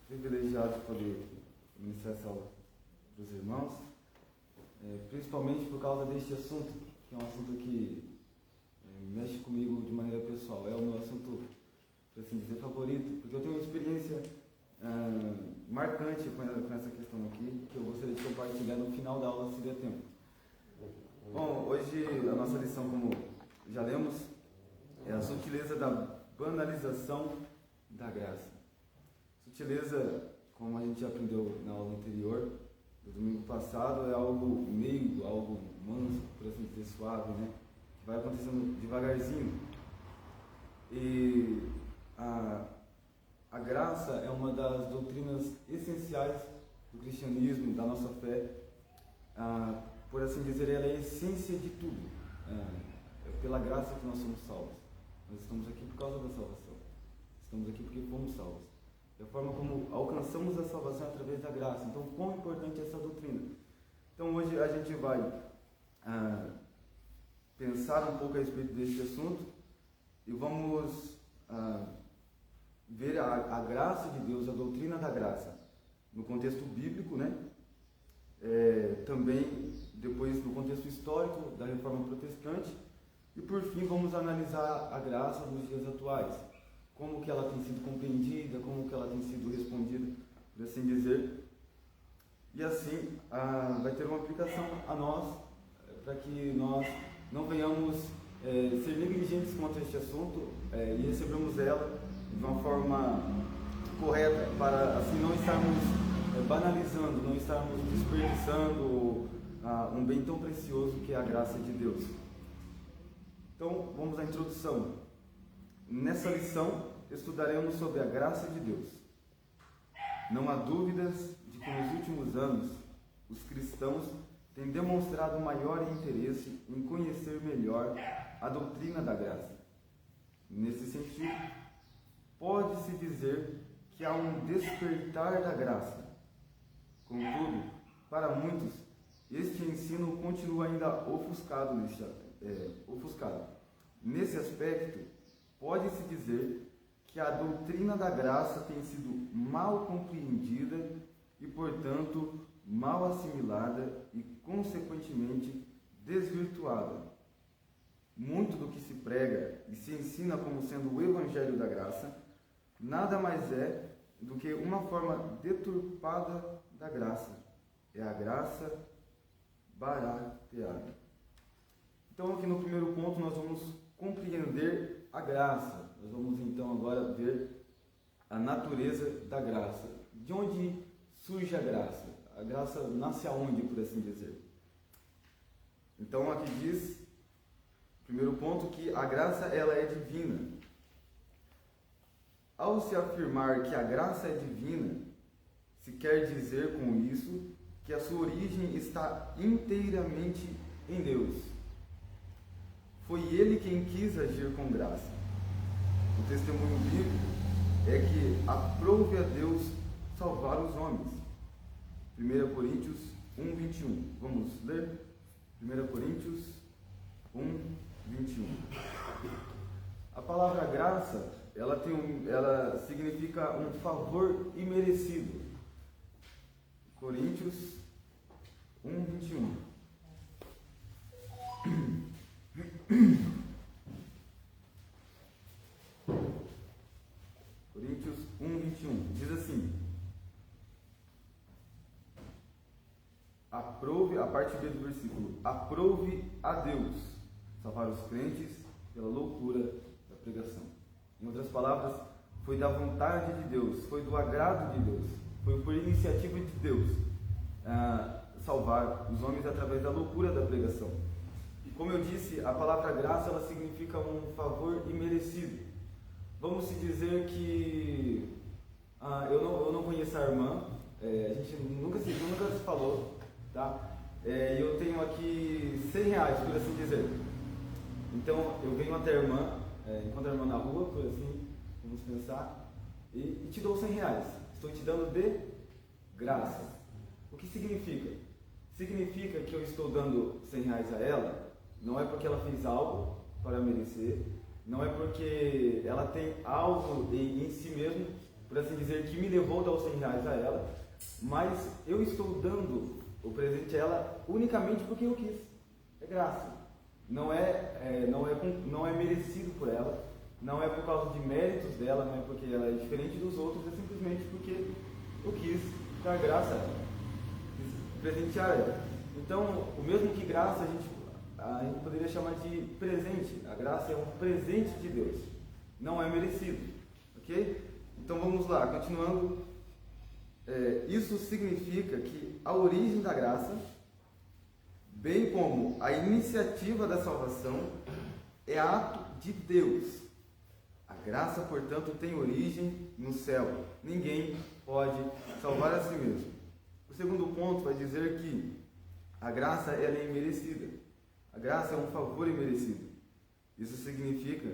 privilegiado de poder iniciar essa aula para os irmãos, principalmente por causa deste assunto, que é um assunto que mexe comigo de maneira pessoal. É o meu assunto, por assim dizer, favorito, porque eu tenho uma experiência marcante com essa questão aqui, que eu gostaria de compartilhar no final da aula, se der tempo. Bom, hoje a nossa lição, como já lemos, é a sutileza da banalização da graça. Sutileza, como a gente já aprendeu na aula anterior, do domingo passado, é algo meigo, algo manso, por assim dizer, suave, né? Que vai acontecendo devagarzinho. E a graça é uma das doutrinas essenciais do cristianismo, da nossa fé. Por assim dizer, ela é a essência de tudo. É pela graça que nós somos salvos. Nós estamos aqui por causa da salvação. Estamos aqui porque fomos salvos. É a forma como alcançamos a salvação através da graça. Então, quão importante é essa doutrina? Então, hoje a gente vai pensar um pouco a respeito deste assunto e vamos ver a graça de Deus, a doutrina da graça, no contexto bíblico, né? Também depois no contexto histórico da Reforma Protestante e por fim vamos analisar a graça nos dias atuais, como que ela tem sido compreendida, como que ela tem sido respondida, por assim dizer, e assim vai ter uma aplicação a nós, para que nós não venhamos ser negligentes quanto a este assunto e recebamos ela de uma forma correta, para assim não estarmos banalizando, não estarmos desperdiçando um bem tão precioso que é a graça de Deus. Então, vamos à introdução. Nessa lição, estudaremos sobre a graça de Deus. Não há dúvidas de que nos últimos anos, os cristãos têm demonstrado maior interesse em conhecer melhor a doutrina da graça. Nesse sentido, pode-se dizer que há um despertar da graça. Contudo, para muitos, este ensino continua ainda ofuscado. Nesse aspecto, pode-se dizer que a doutrina da graça tem sido mal compreendida e, portanto, mal assimilada e, consequentemente, desvirtuada. Muito do que se prega e se ensina como sendo o Evangelho da Graça nada mais é do que uma forma deturpada da graça. É a graça barateada. Então, aqui no primeiro ponto, nós vamos compreender a graça. Nós vamos então agora ver a natureza da graça. De onde surge a graça? A graça nasce aonde, por assim dizer? Então, aqui diz, primeiro ponto, que a graça ela é divina. Ao se afirmar que a graça é divina, se quer dizer com isso que a sua origem está inteiramente em Deus. Foi Ele quem quis agir com graça. O testemunho bíblico é que aprove a Deus salvar os homens. 1 Coríntios 1, 21. Vamos ler? 1 Coríntios 1, 21. A palavra graça, ela significa um favor imerecido. Coríntios 1, 21. Coríntios 1, 21. Diz assim: aprove, a parte B do versículo, aprove a Deus salvar os crentes pela loucura da pregação. Em outras palavras, foi da vontade de Deus, foi do agrado de Deus, foi por iniciativa de Deus salvar os homens através da loucura da pregação. E como eu disse, a palavra graça ela significa um favor imerecido. Vamos se dizer que eu não conheço a irmã, a gente nunca se falou, tá? E eu tenho aqui R$100, por assim dizer. Então eu venho até a irmã, encontro a irmã na rua, por assim, vamos pensar, e te dou R$100. Estou te dando de graça. O que significa? Significa que eu estou dando R$100 a ela, não é porque ela fez algo para merecer, não é porque ela tem algo em si mesmo por assim dizer, que me levou a dar os R$100 a ela, mas eu estou dando o presente a ela unicamente porque eu quis. É graça. Não é merecido por ela, não é por causa de méritos dela, não é porque ela é diferente dos outros, é simplesmente porque eu quis dar graça a ela, quis presentear ela. Então, o mesmo que graça, a gente poderia chamar de presente. A graça é um presente de Deus, não é merecido, ok? Então vamos lá, continuando. Isso significa que a origem da graça, bem como a iniciativa da salvação, é ato de Deus. A graça, portanto, tem origem no céu. Ninguém pode salvar a si mesmo. O segundo ponto vai dizer que a graça ela é imerecida. A graça é um favor imerecido. Isso significa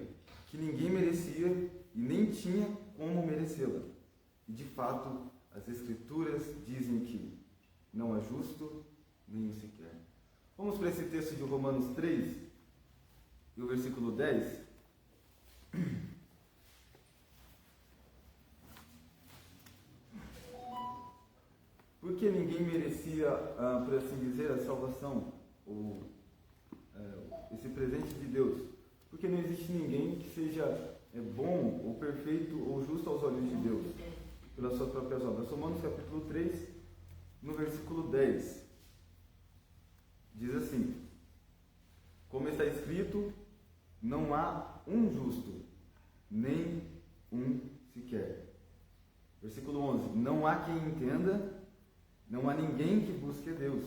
que ninguém merecia e nem tinha como merecê-la. E de fato, as Escrituras dizem que não é justo nenhum sequer. Vamos para esse texto de Romanos 3, e o versículo 10. Porque ninguém merecia, por assim dizer, a salvação, esse presente de Deus. Porque não existe ninguém que seja bom, ou perfeito, ou justo aos olhos de Deus, pelas suas próprias obras. Romanos capítulo 3, no versículo 10, diz assim: como está escrito, não há um justo, nem um sequer. Versículo 11, não há quem entenda, não há ninguém que busque a Deus.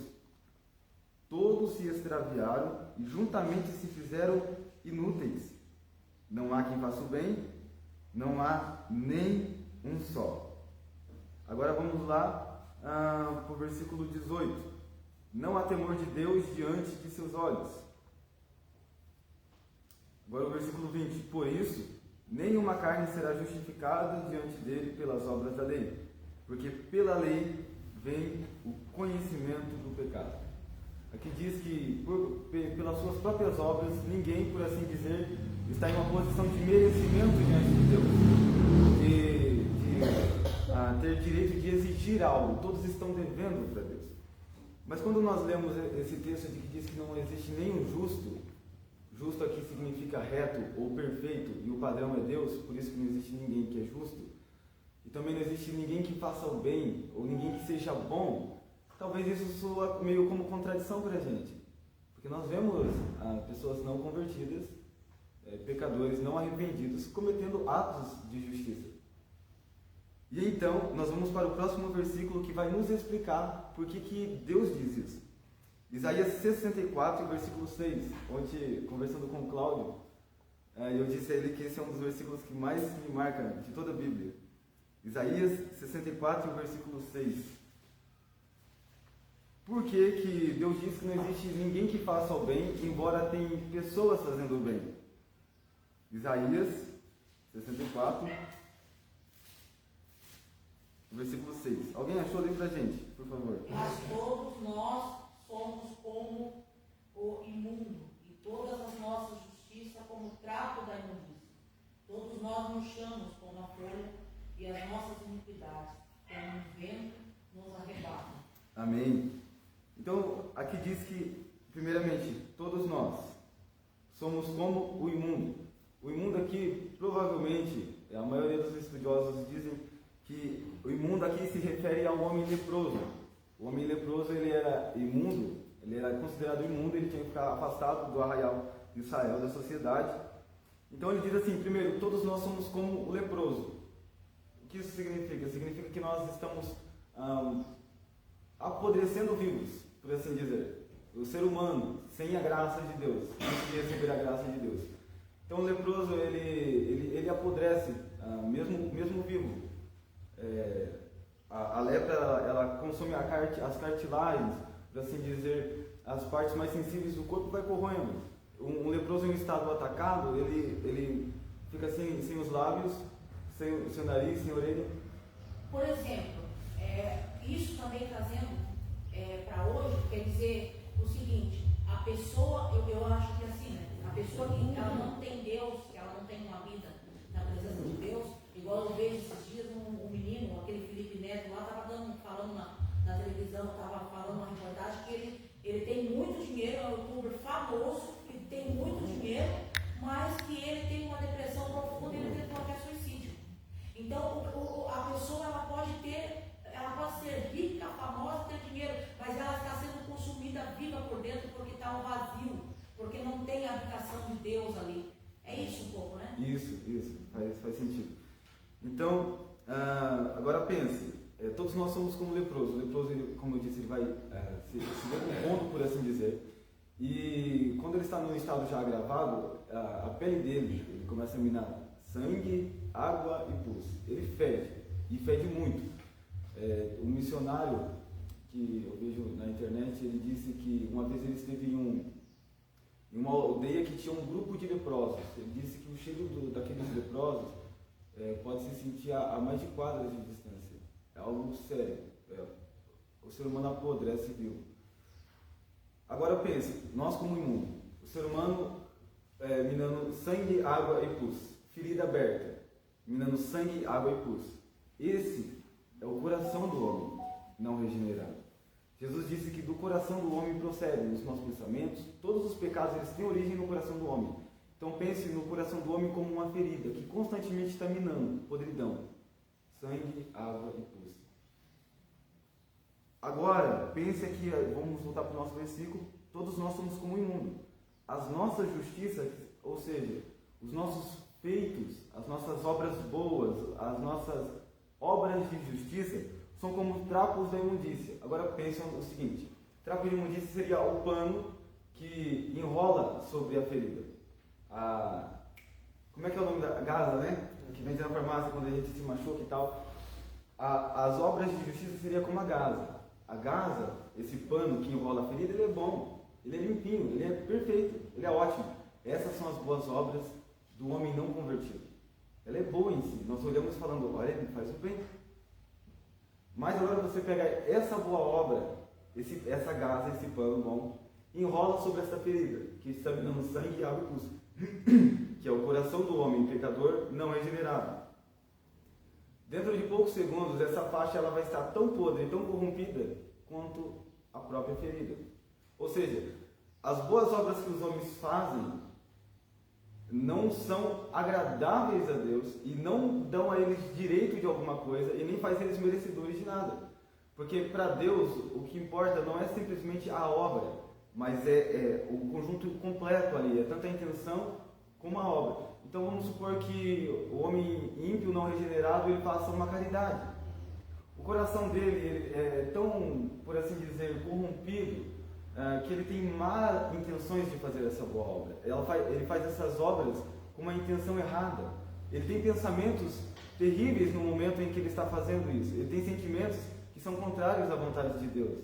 Todos se extraviaram e juntamente se fizeram inúteis. Não há quem faça o bem, não há nem um só. Agora vamos lá para o versículo 18. Não há temor de Deus diante de seus olhos. Agora o versículo 20. Por isso, nenhuma carne será justificada diante dele pelas obras da lei, porque pela lei vem o conhecimento do pecado. Aqui diz que pelas suas próprias obras, ninguém, por assim dizer, está em uma posição de merecimento diante de Deus, de ter direito de exigir algo. Todos estão devendo para Deus. Mas quando nós lemos esse texto de que diz que não existe nenhum justo, justo aqui significa reto ou perfeito, e o padrão é Deus, por isso que não existe ninguém que é justo, e também não existe ninguém que faça o bem, ou ninguém que seja bom. Talvez isso soa meio como contradição para a gente, porque nós vemos pessoas não convertidas, pecadores não arrependidos, cometendo atos de justiça. E então, nós vamos para o próximo versículo que vai nos explicar por que Deus diz isso. Isaías 64, versículo 6, onde, conversando com o Cláudio, eu disse a ele que esse é um dos versículos que mais me marca de toda a Bíblia. Isaías 64, versículo 6. Por que Deus diz que não existe ninguém que faça o bem, embora tenha pessoas fazendo o bem? Isaías 64, versículo 6. Alguém achou ali pra gente, por favor? Mas todos nós somos como o imundo, e todas as nossas justiças como o trapo da imundícia. Todos nós murchamos como a folha, e as nossas iniquidades, como um vento, nos arrebatam. Amém. Então, aqui diz que, primeiramente, todos nós somos como o imundo. O imundo aqui, provavelmente, a maioria dos estudiosos dizem que o imundo aqui se refere ao homem leproso. O homem leproso, ele era imundo, ele era considerado imundo, ele tinha que ficar afastado do arraial de Israel, da sociedade. Então ele diz assim, primeiro, todos nós somos como o leproso. O que isso significa? Significa que nós estamos apodrecendo vivos, por assim dizer. O ser humano, sem a graça de Deus, antes de receber a graça de Deus. Então o leproso, ele apodrece, mesmo vivo. A lepra, ela consome as cartilagens, por assim dizer, as partes mais sensíveis do corpo vai corroendo. Um leproso em estado atacado, ele fica sem os lábios, sem o seu nariz, sem a orelha. Por exemplo, isso também trazendo para hoje, quer dizer o seguinte, a pessoa, eu acho que assim, né, a pessoa que ela não tem Deus, que ela não tem uma vida na presença de Deus, igual eu vejo esses dias um pense, todos nós somos como leproso. O leproso, ele, como eu disse, ele vai se decompondo, por assim dizer. E quando ele está num estado já agravado, a pele dele, ele começa a eminar sangue, água e pus. Ele fede, e fede muito. Um missionário que eu vejo na internet, ele disse que uma vez ele esteve em uma aldeia que tinha um grupo de leprosos. Ele disse que o cheiro daqueles leprosos pode se sentir a mais de quadras de distância. É algo sério. O ser humano apodrece vivo. Agora pense, nós como imundo, o ser humano minando sangue, água e pus, ferida aberta, minando sangue, água e pus. Esse é o coração do homem não regenerado. Jesus disse que do coração do homem procedem os nossos pensamentos, todos os pecados eles têm origem no coração do homem. Então pense no coração do homem como uma ferida que constantemente está minando podridão, sangue, água e pus. Agora, pense aqui, vamos voltar para o nosso versículo, todos nós somos como imundo. As nossas justiças, ou seja, os nossos feitos, as nossas obras boas, as nossas obras de justiça, são como trapos da imundícia. Agora pensem o seguinte, trapo de imundícia seria o pano que enrola sobre a ferida. Como é que é o nome da gasa, né? Que vende na farmácia quando a gente se machuca e tal. As obras de justiça seria como a gasa. A gasa, esse pano que enrola a ferida, ele é bom, ele é limpinho, ele é perfeito, ele é ótimo. Essas são as boas obras do homem não convertido. Ela é boa em si. Nós olhamos falando, olha, ele faz o bem. Mas agora você pega essa boa obra, essa gasa, esse pano bom, e enrola sobre essa ferida, que está me dando sangue, água e pus, que é o coração do homem pecador não regenerado. Dentro de poucos segundos, essa faixa ela vai estar tão podre, tão corrompida, quanto a própria ferida. Ou seja, as boas obras que os homens fazem não são agradáveis a Deus e não dão a eles direito de alguma coisa e nem faz eles merecedores de nada. Porque para Deus o que importa não é simplesmente a obra, mas é o conjunto completo ali, é tanto a intenção como a obra. Então vamos supor que o homem ímpio, não regenerado, ele faça uma caridade. O coração dele ele é tão, por assim dizer, corrompido, que ele tem más intenções de fazer essa boa obra. Ele faz essas obras com uma intenção errada. Ele tem pensamentos terríveis no momento em que ele está fazendo isso. Ele tem sentimentos que são contrários à vontade de Deus.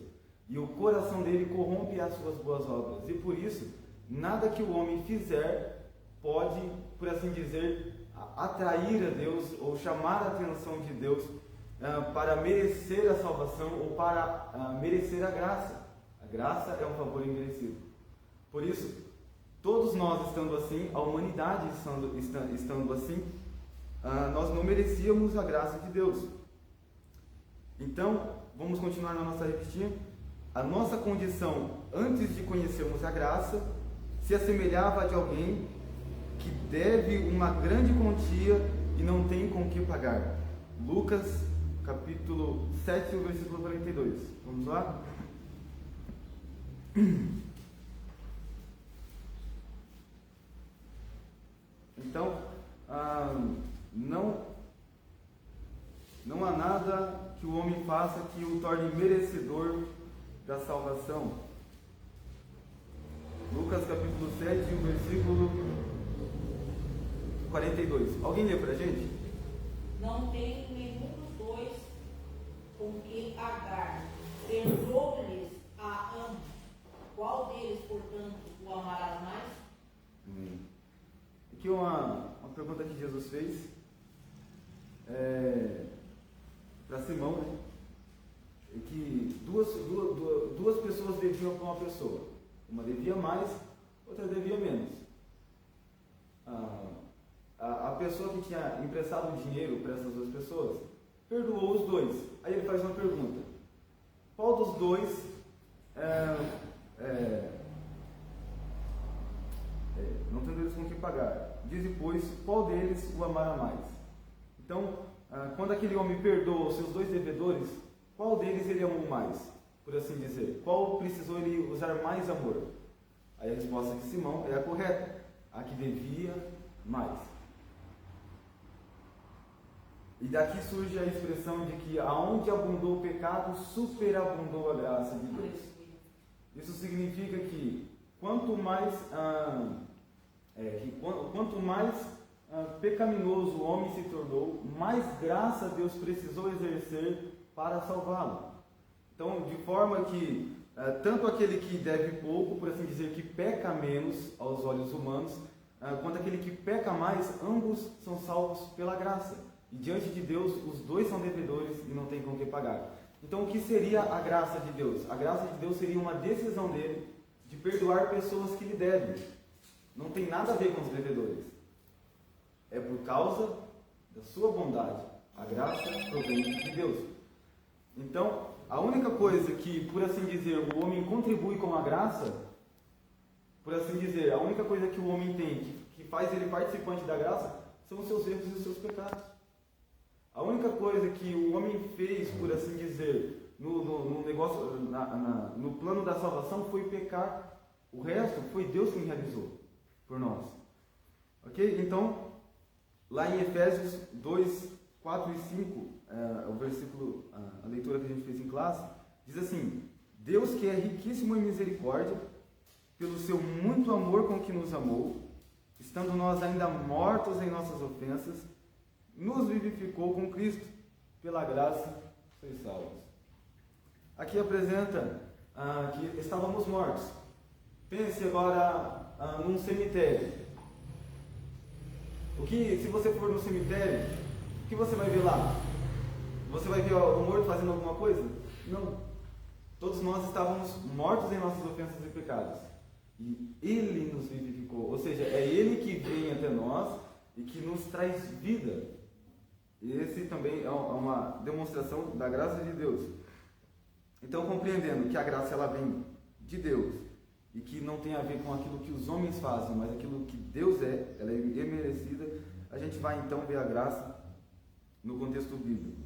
E o coração dele corrompe as suas boas obras. E por isso, nada que o homem fizer pode, por assim dizer, atrair a Deus ou chamar a atenção de Deus para merecer a salvação ou para merecer a graça. A graça é um favor imerecido. Por isso, todos nós estando assim, a humanidade estando assim, nós não merecíamos a graça de Deus. Então, vamos continuar na nossa repetir. A nossa condição antes de conhecermos a graça se assemelhava a de alguém que deve uma grande quantia e não tem com que pagar. Lucas, capítulo 7, versículo 42. Vamos lá? Então, não há nada que o homem faça que o torne merecedor da salvação. Lucas capítulo 7, versículo 42. Alguém lê pra gente? Não tem nenhum dos dois com que pagar. Perdoe-lhes a ambos. Qual deles, portanto, o amarás mais? Aqui uma pergunta que Jesus fez para Simão, né? Que duas pessoas deviam para uma pessoa. Uma devia mais, outra devia menos. A pessoa que tinha emprestado dinheiro para essas duas pessoas perdoou os dois. Aí ele faz uma pergunta: qual dos dois não tendo eles com que pagar? Dize, pois, qual deles o amará mais? Então, quando aquele homem perdoa os seus dois devedores, qual deles ele amou mais, por assim dizer? Qual precisou ele usar mais amor? Aí a resposta de Simão é a correta: a que devia mais. E daqui surge a expressão de que aonde abundou o pecado, superabundou a graça de Deus. Isso significa que quanto mais pecaminoso o homem se tornou, mais graça Deus precisou exercer para salvá-lo. Então, de forma que tanto aquele que deve pouco, por assim dizer, que peca menos aos olhos humanos, quanto aquele que peca mais, ambos são salvos pela graça. E diante de Deus, os dois são devedores e não tem com que pagar. Então, o que seria a graça de Deus? A graça de Deus seria uma decisão dele de perdoar pessoas que lhe devem. Não tem nada a ver com os devedores. É por causa da sua bondade. A graça provém de Deus. Então, a única coisa que, por assim dizer, o homem contribui com a graça, por assim dizer, a única coisa que o homem tem, que faz ele participante da graça, são os seus erros e os seus pecados. A única coisa que o homem fez, por assim dizer, no negócio, no plano da salvação, foi pecar. O resto foi Deus quem realizou por nós. Ok? Então, lá em Efésios 2, 4 e 5, o versículo, a leitura que a gente fez em classe, diz assim: Deus, que é riquíssimo em misericórdia, pelo seu muito amor com que nos amou, estando nós ainda mortos em nossas ofensas, nos vivificou com Cristo, pela graça sois salvos. Aqui apresenta que estávamos mortos. Pense agora num cemitério. Se você for no cemitério, o que você vai ver lá? Você vai ver o morto fazendo alguma coisa? Não. Todos nós estávamos mortos em nossas ofensas e pecados. E Ele nos vivificou. Ou seja, é Ele que vem até nós e que nos traz vida. E esse também é uma demonstração da graça de Deus. Então, compreendendo que a graça ela vem de Deus e que não tem a ver com aquilo que os homens fazem, mas aquilo que Deus é, ela é imerecida, a gente vai então ver a graça no contexto bíblico.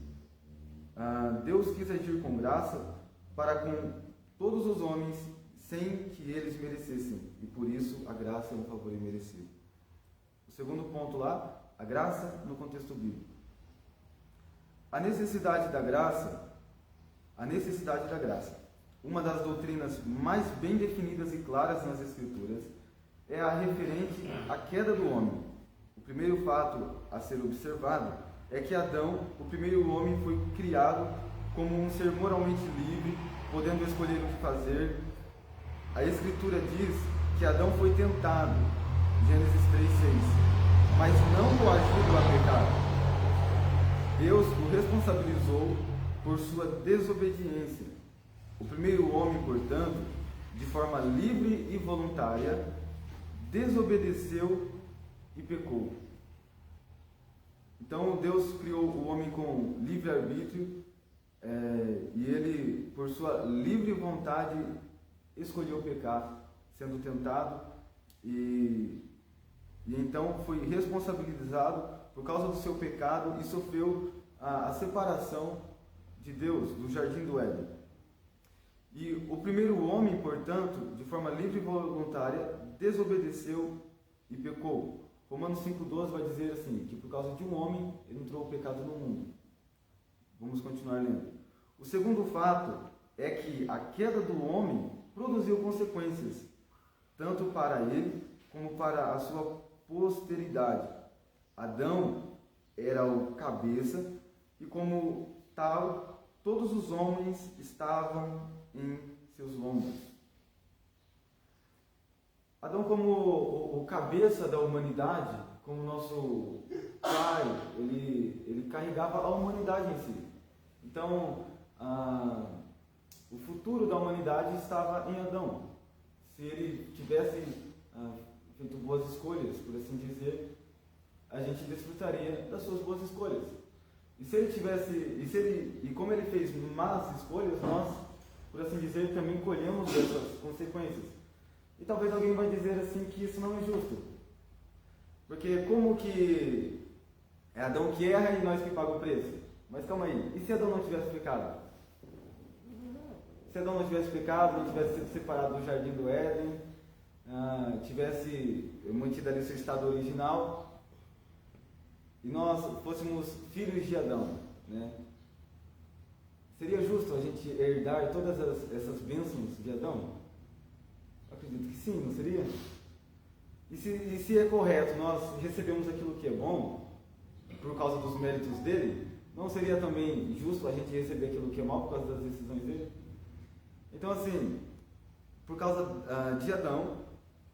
Deus quis agir com graça para com todos os homens sem que eles merecessem, e por isso a graça é um favor imerecido. O segundo ponto lá, a graça no contexto bíblico. A necessidade da graça. Uma das doutrinas mais bem definidas e claras nas Escrituras é a referente à queda do homem. O primeiro fato a ser observado é que Adão, o primeiro homem, foi criado como um ser moralmente livre, podendo escolher o que fazer. A Escritura diz que Adão foi tentado, Gênesis 3:6, mas não coagido a pecar. Deus o responsabilizou por sua desobediência. O primeiro homem, portanto, de forma livre e voluntária, desobedeceu e pecou. Então Deus criou o homem com livre-arbítrio e ele, por sua livre vontade, escolheu pecar, sendo tentado e então foi responsabilizado por causa do seu pecado e sofreu a separação de Deus, do jardim do Éden. E o primeiro homem, portanto, de forma livre e voluntária, desobedeceu e pecou. Romanos 5,12 vai dizer assim, que por causa de um homem entrou o pecado no mundo. Vamos continuar lendo. O segundo fato é que a queda do homem produziu consequências, tanto para ele como para a sua posteridade. Adão era o cabeça e, como tal, todos os homens estavam em seus lombos. Adão, como o cabeça da humanidade, como nosso pai, ele carregava a humanidade em si. Então, o futuro da humanidade estava em Adão. Se ele tivesse feito boas escolhas, por assim dizer, a gente desfrutaria das suas boas escolhas. E como ele fez más escolhas, nós, por assim dizer, também colhemos essas consequências. E talvez alguém vai dizer assim que isso não é justo. Porque como que é Adão que erra e nós que pagamos o preço? Mas calma aí, e se Adão não tivesse pecado? Se Adão não tivesse pecado, não tivesse sido separado do jardim do Éden, tivesse mantido ali seu estado original, e nós fôssemos filhos de Adão, né? Seria justo a gente herdar todas essas bênçãos de Adão? Acredito que sim, não seria? E se é correto, nós recebemos aquilo que é bom, por causa dos méritos dele, não seria também justo a gente receber aquilo que é mal por causa das decisões dele? Então, assim, por causa de Adão,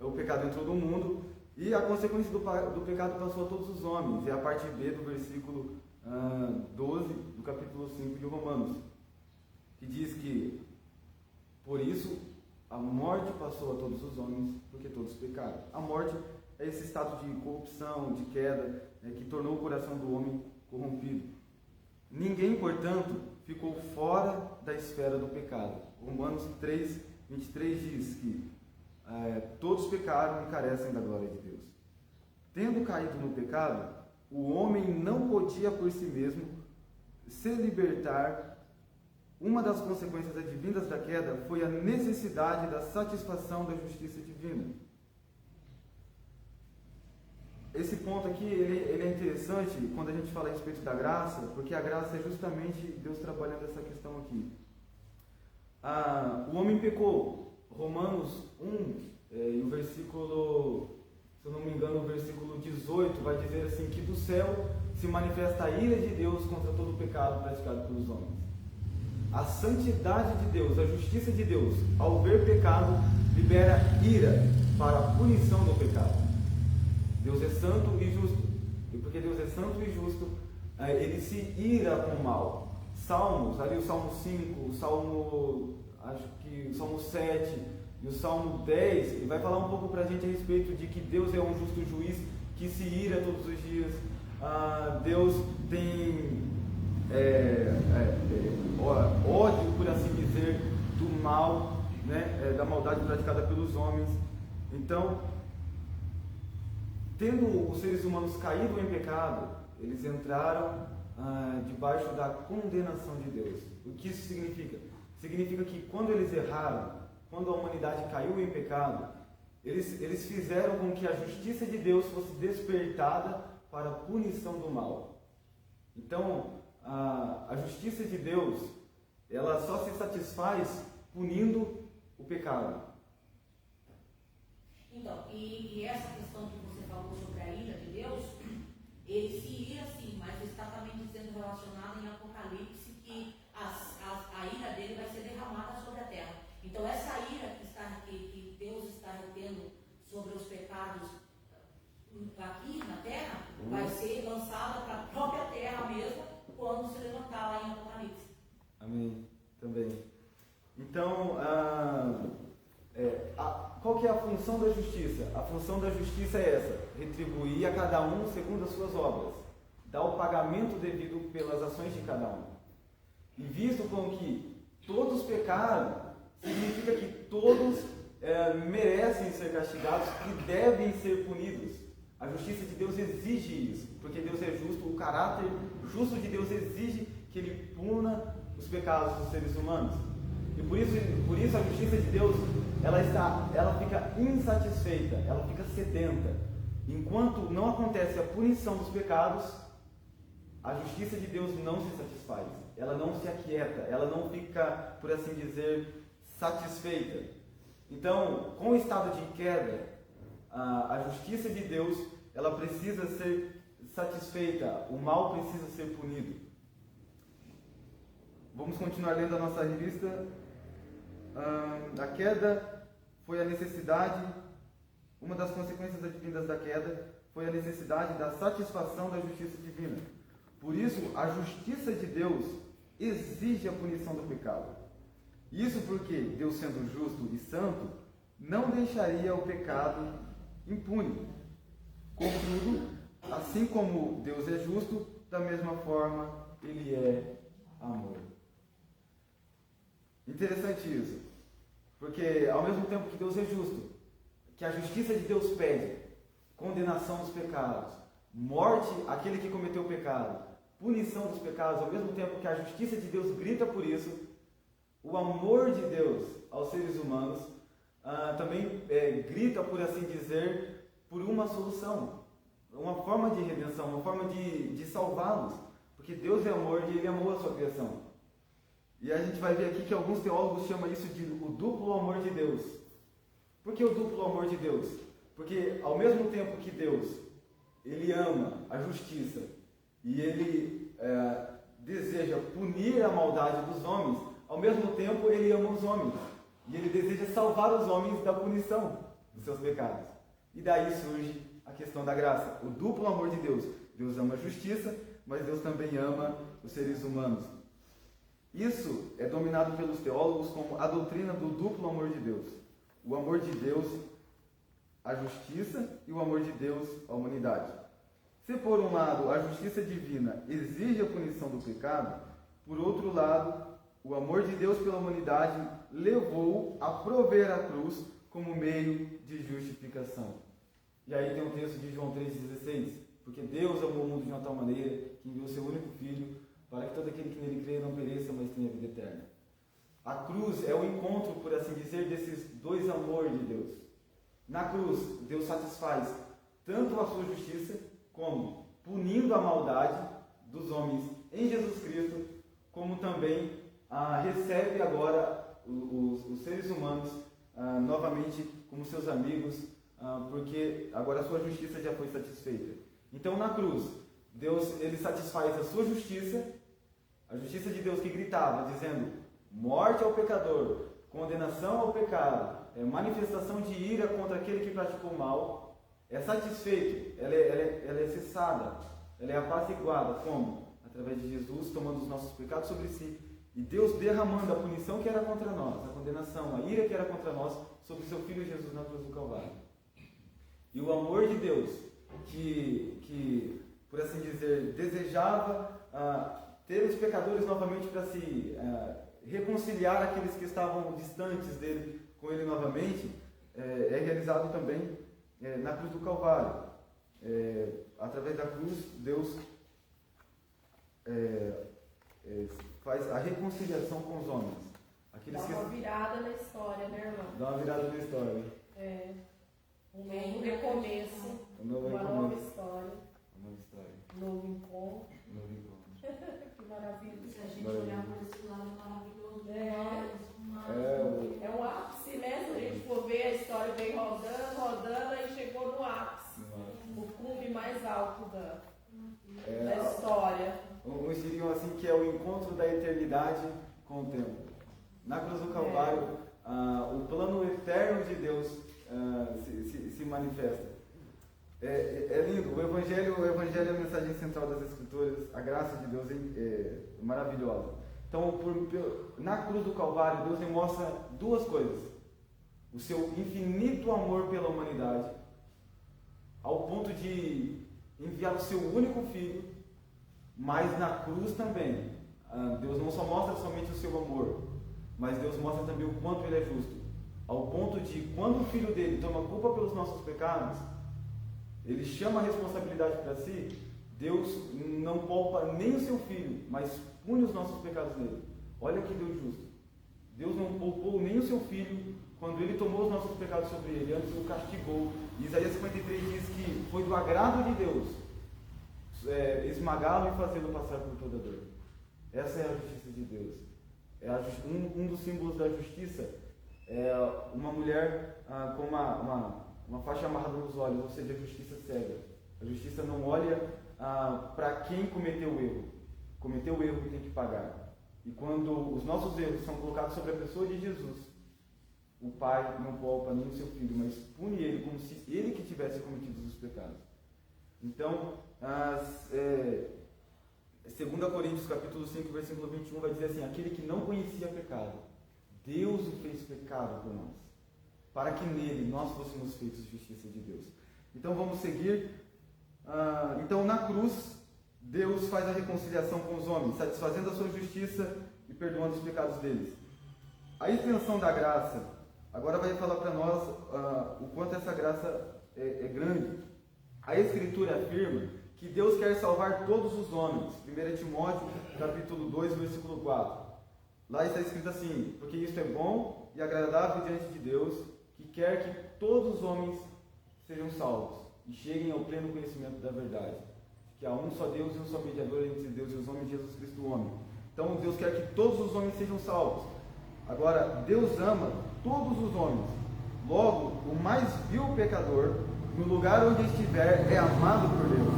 o pecado entrou no mundo e a consequência do pecado passou a todos os homens. É a parte B do versículo 12 do capítulo 5 de Romanos, que diz que, por isso, a morte passou a todos os homens, porque todos pecaram. A morte é esse estado de corrupção, de queda, que tornou o coração do homem corrompido. Ninguém, portanto, ficou fora da esfera do pecado. Romanos 3, 23 diz que todos pecaram e carecem da glória de Deus. Tendo caído no pecado, o homem não podia por si mesmo se libertar. Uma das consequências advindas da queda foi a necessidade da satisfação da justiça divina. Esse ponto aqui ele é interessante quando a gente fala a respeito da graça, porque a graça é justamente Deus trabalhando essa questão aqui. O homem pecou. Romanos 1, e o versículo, se eu não me engano, o versículo 18 vai dizer assim, que do céu se manifesta a ira de Deus contra todo o pecado praticado pelos homens. A santidade de Deus, a justiça de Deus, ao ver pecado, libera ira para a punição do pecado. Deus é santo e justo. E porque Deus é santo e justo, ele se ira com o mal. Salmos, ali o Salmo 5, o Salmo 7 e o Salmo 10, ele vai falar um pouco para a gente a respeito de que Deus é um justo juiz que se ira todos os dias. Deus tem ódio, por assim dizer, do mal, né, da maldade praticada pelos homens. Então, tendo os seres humanos caído em pecado, eles entraram debaixo da condenação de Deus. O que isso significa? Significa que quando eles erraram, quando a humanidade caiu em pecado, eles fizeram com que a justiça de Deus fosse despertada para a punição do mal. Então, a justiça de Deus, ela só se satisfaz punindo o pecado. Então, e essa questão que você falou sobre a ira de Deus, ele se ira sim, mas está também sendo relacionado em Apocalipse que a ira dele vai ser derramada sobre a terra. Então, essa ira que Deus está retendo sobre os pecados aqui na terra, vai ser lançada para a própria terra mesmo, quando se levantar lá em Apocalipse. Amém. Também. Então, qual que é a função da justiça? A função da justiça é essa: retribuir a cada um segundo as suas obras, dar o pagamento devido pelas ações de cada um. E visto com que todos pecaram, significa que todos merecem ser castigados e devem ser punidos. A justiça de Deus exige isso, porque Deus é justo, o caráter justo de Deus exige que Ele puna os pecados dos seres humanos. E por isso a justiça de Deus, ela fica insatisfeita, ela fica sedenta. Enquanto não acontece a punição dos pecados, a justiça de Deus não se satisfaz, ela não se aquieta, ela não fica, por assim dizer, satisfeita. Então, com o estado de queda, a justiça de Deus, ela precisa ser satisfeita, o mal precisa ser punido. Vamos continuar lendo a nossa revista. A queda foi a necessidade, uma das consequências advindas da queda foi a necessidade da satisfação da justiça divina. Por isso, a justiça de Deus exige a punição do pecado. Isso porque Deus, sendo justo e santo, não deixaria o pecado impune. Contudo, assim como Deus é justo, da mesma forma Ele é amor. Interessante isso, porque ao mesmo tempo que Deus é justo, que a justiça de Deus pede condenação dos pecados, morte àquele que cometeu o pecado, punição dos pecados, ao mesmo tempo que a justiça de Deus grita por isso, o amor de Deus aos seres humanos também grita, por assim dizer, por uma solução. uma forma de redenção, uma forma de salvá-los, porque Deus é amor e Ele amou a sua criação. E a gente vai ver aqui que alguns teólogos chamam isso de o duplo amor de Deus. Por que o duplo amor de Deus? Porque ao mesmo tempo que Deus, Ele ama a justiça e Ele deseja punir a maldade dos homens, ao mesmo tempo Ele ama os homens. E Ele deseja salvar os homens da punição dos seus pecados. E daí surge a questão da graça, o duplo amor de Deus. Deus ama a justiça, mas Deus também ama os seres humanos. Isso é dominado pelos teólogos como a doutrina do duplo amor de Deus. O amor de Deus à justiça e o amor de Deus à humanidade. Se por um lado a justiça divina exige a punição do pecado, por outro lado, o amor de Deus pela humanidade levou a prover a cruz como meio de justificação. E aí tem um texto de João 3,16, porque Deus amou o mundo de uma tal maneira que enviou seu único Filho para que todo aquele que nele crê não pereça, mas tenha vida eterna. A cruz é o encontro, por assim dizer, desses dois amores de Deus. Na cruz, Deus satisfaz tanto a sua justiça, como punindo a maldade dos homens em Jesus Cristo, como também recebe agora os seres humanos novamente como seus amigos, porque agora a sua justiça já foi satisfeita. Então na cruz, Deus ele satisfaz a sua justiça, a justiça de Deus que gritava, dizendo morte ao pecador, condenação ao pecado, manifestação de ira contra aquele que praticou o mal, é satisfeito, ela é cessada, ela é apaziguada. Como? Através de Jesus tomando os nossos pecados sobre si e Deus derramando a punição que era contra nós, a condenação, a ira que era contra nós, sobre o seu Filho Jesus na cruz do Calvário. E o amor de Deus, que por assim dizer, desejava ter os pecadores novamente para se reconciliar aqueles que estavam distantes dele com ele novamente, é realizado também na cruz do Calvário. Através da cruz, Deus faz a reconciliação com os homens. Aqueles dá uma virada na história, né, irmão? Dá uma virada na história. Um novo recomeço, uma nova história. Um novo encontro. Que maravilha. Se a gente olhar por esse lado maravilhoso, é um ápice, né? Se a gente for ver, a história vem rodando e chegou no ápice. O cume mais alto da história. Uns diriam assim que é o encontro da eternidade com o tempo. Na cruz do Calvário, o plano eterno de Deus se manifesta. É lindo. O Evangelho é a mensagem central das Escrituras. A graça de Deus é maravilhosa. Então, na cruz do Calvário, Deus demonstra duas coisas. O seu infinito amor pela humanidade, ao ponto de enviar o seu único Filho, mas na cruz também. Deus não só mostra somente o seu amor, mas Deus mostra também o quanto Ele é justo. Ao ponto de, quando o Filho dele toma culpa pelos nossos pecados, Ele chama a responsabilidade para si. Deus não poupa nem o seu Filho, mas pune os nossos pecados nele. Olha que Deus justo. Deus não poupou nem o seu Filho quando Ele tomou os nossos pecados sobre Ele, antes o castigou. Isaías 53 diz que foi do agrado de Deus esmagá-lo e fazê-lo passar por toda dor. Essa é a justiça de Deus. Um dos símbolos da justiça é uma mulher com uma faixa amarrada nos olhos, ou seja, a justiça cega. A justiça não olha para quem cometeu o erro. Cometeu o erro e tem que pagar. E quando os nossos erros são colocados sobre a pessoa de Jesus, o Pai não poupa nem o seu Filho, mas pune ele como se ele que tivesse cometido os pecados. Então, 2 Coríntios capítulo 5, versículo 21 vai dizer assim: aquele que não conhecia pecado, Deus o fez pecado por nós, para que nele nós fôssemos feitos justiça de Deus. Então vamos seguir. Então na cruz, Deus faz a reconciliação com os homens, satisfazendo a sua justiça e perdoando os pecados deles. A extensão da graça agora vai falar para nós o quanto essa graça é grande. A Escritura afirma que Deus quer salvar todos os homens. 1 Timóteo capítulo 2, versículo 4. Lá está escrito assim: porque isto é bom e agradável diante de Deus, que quer que todos os homens sejam salvos e cheguem ao pleno conhecimento da verdade. Que há um só Deus e um só mediador entre Deus e os homens, Jesus Cristo, o homem. Então Deus quer que todos os homens sejam salvos. Agora, Deus ama todos os homens. Logo, o mais vil pecador, no lugar onde estiver, é amado por Deus.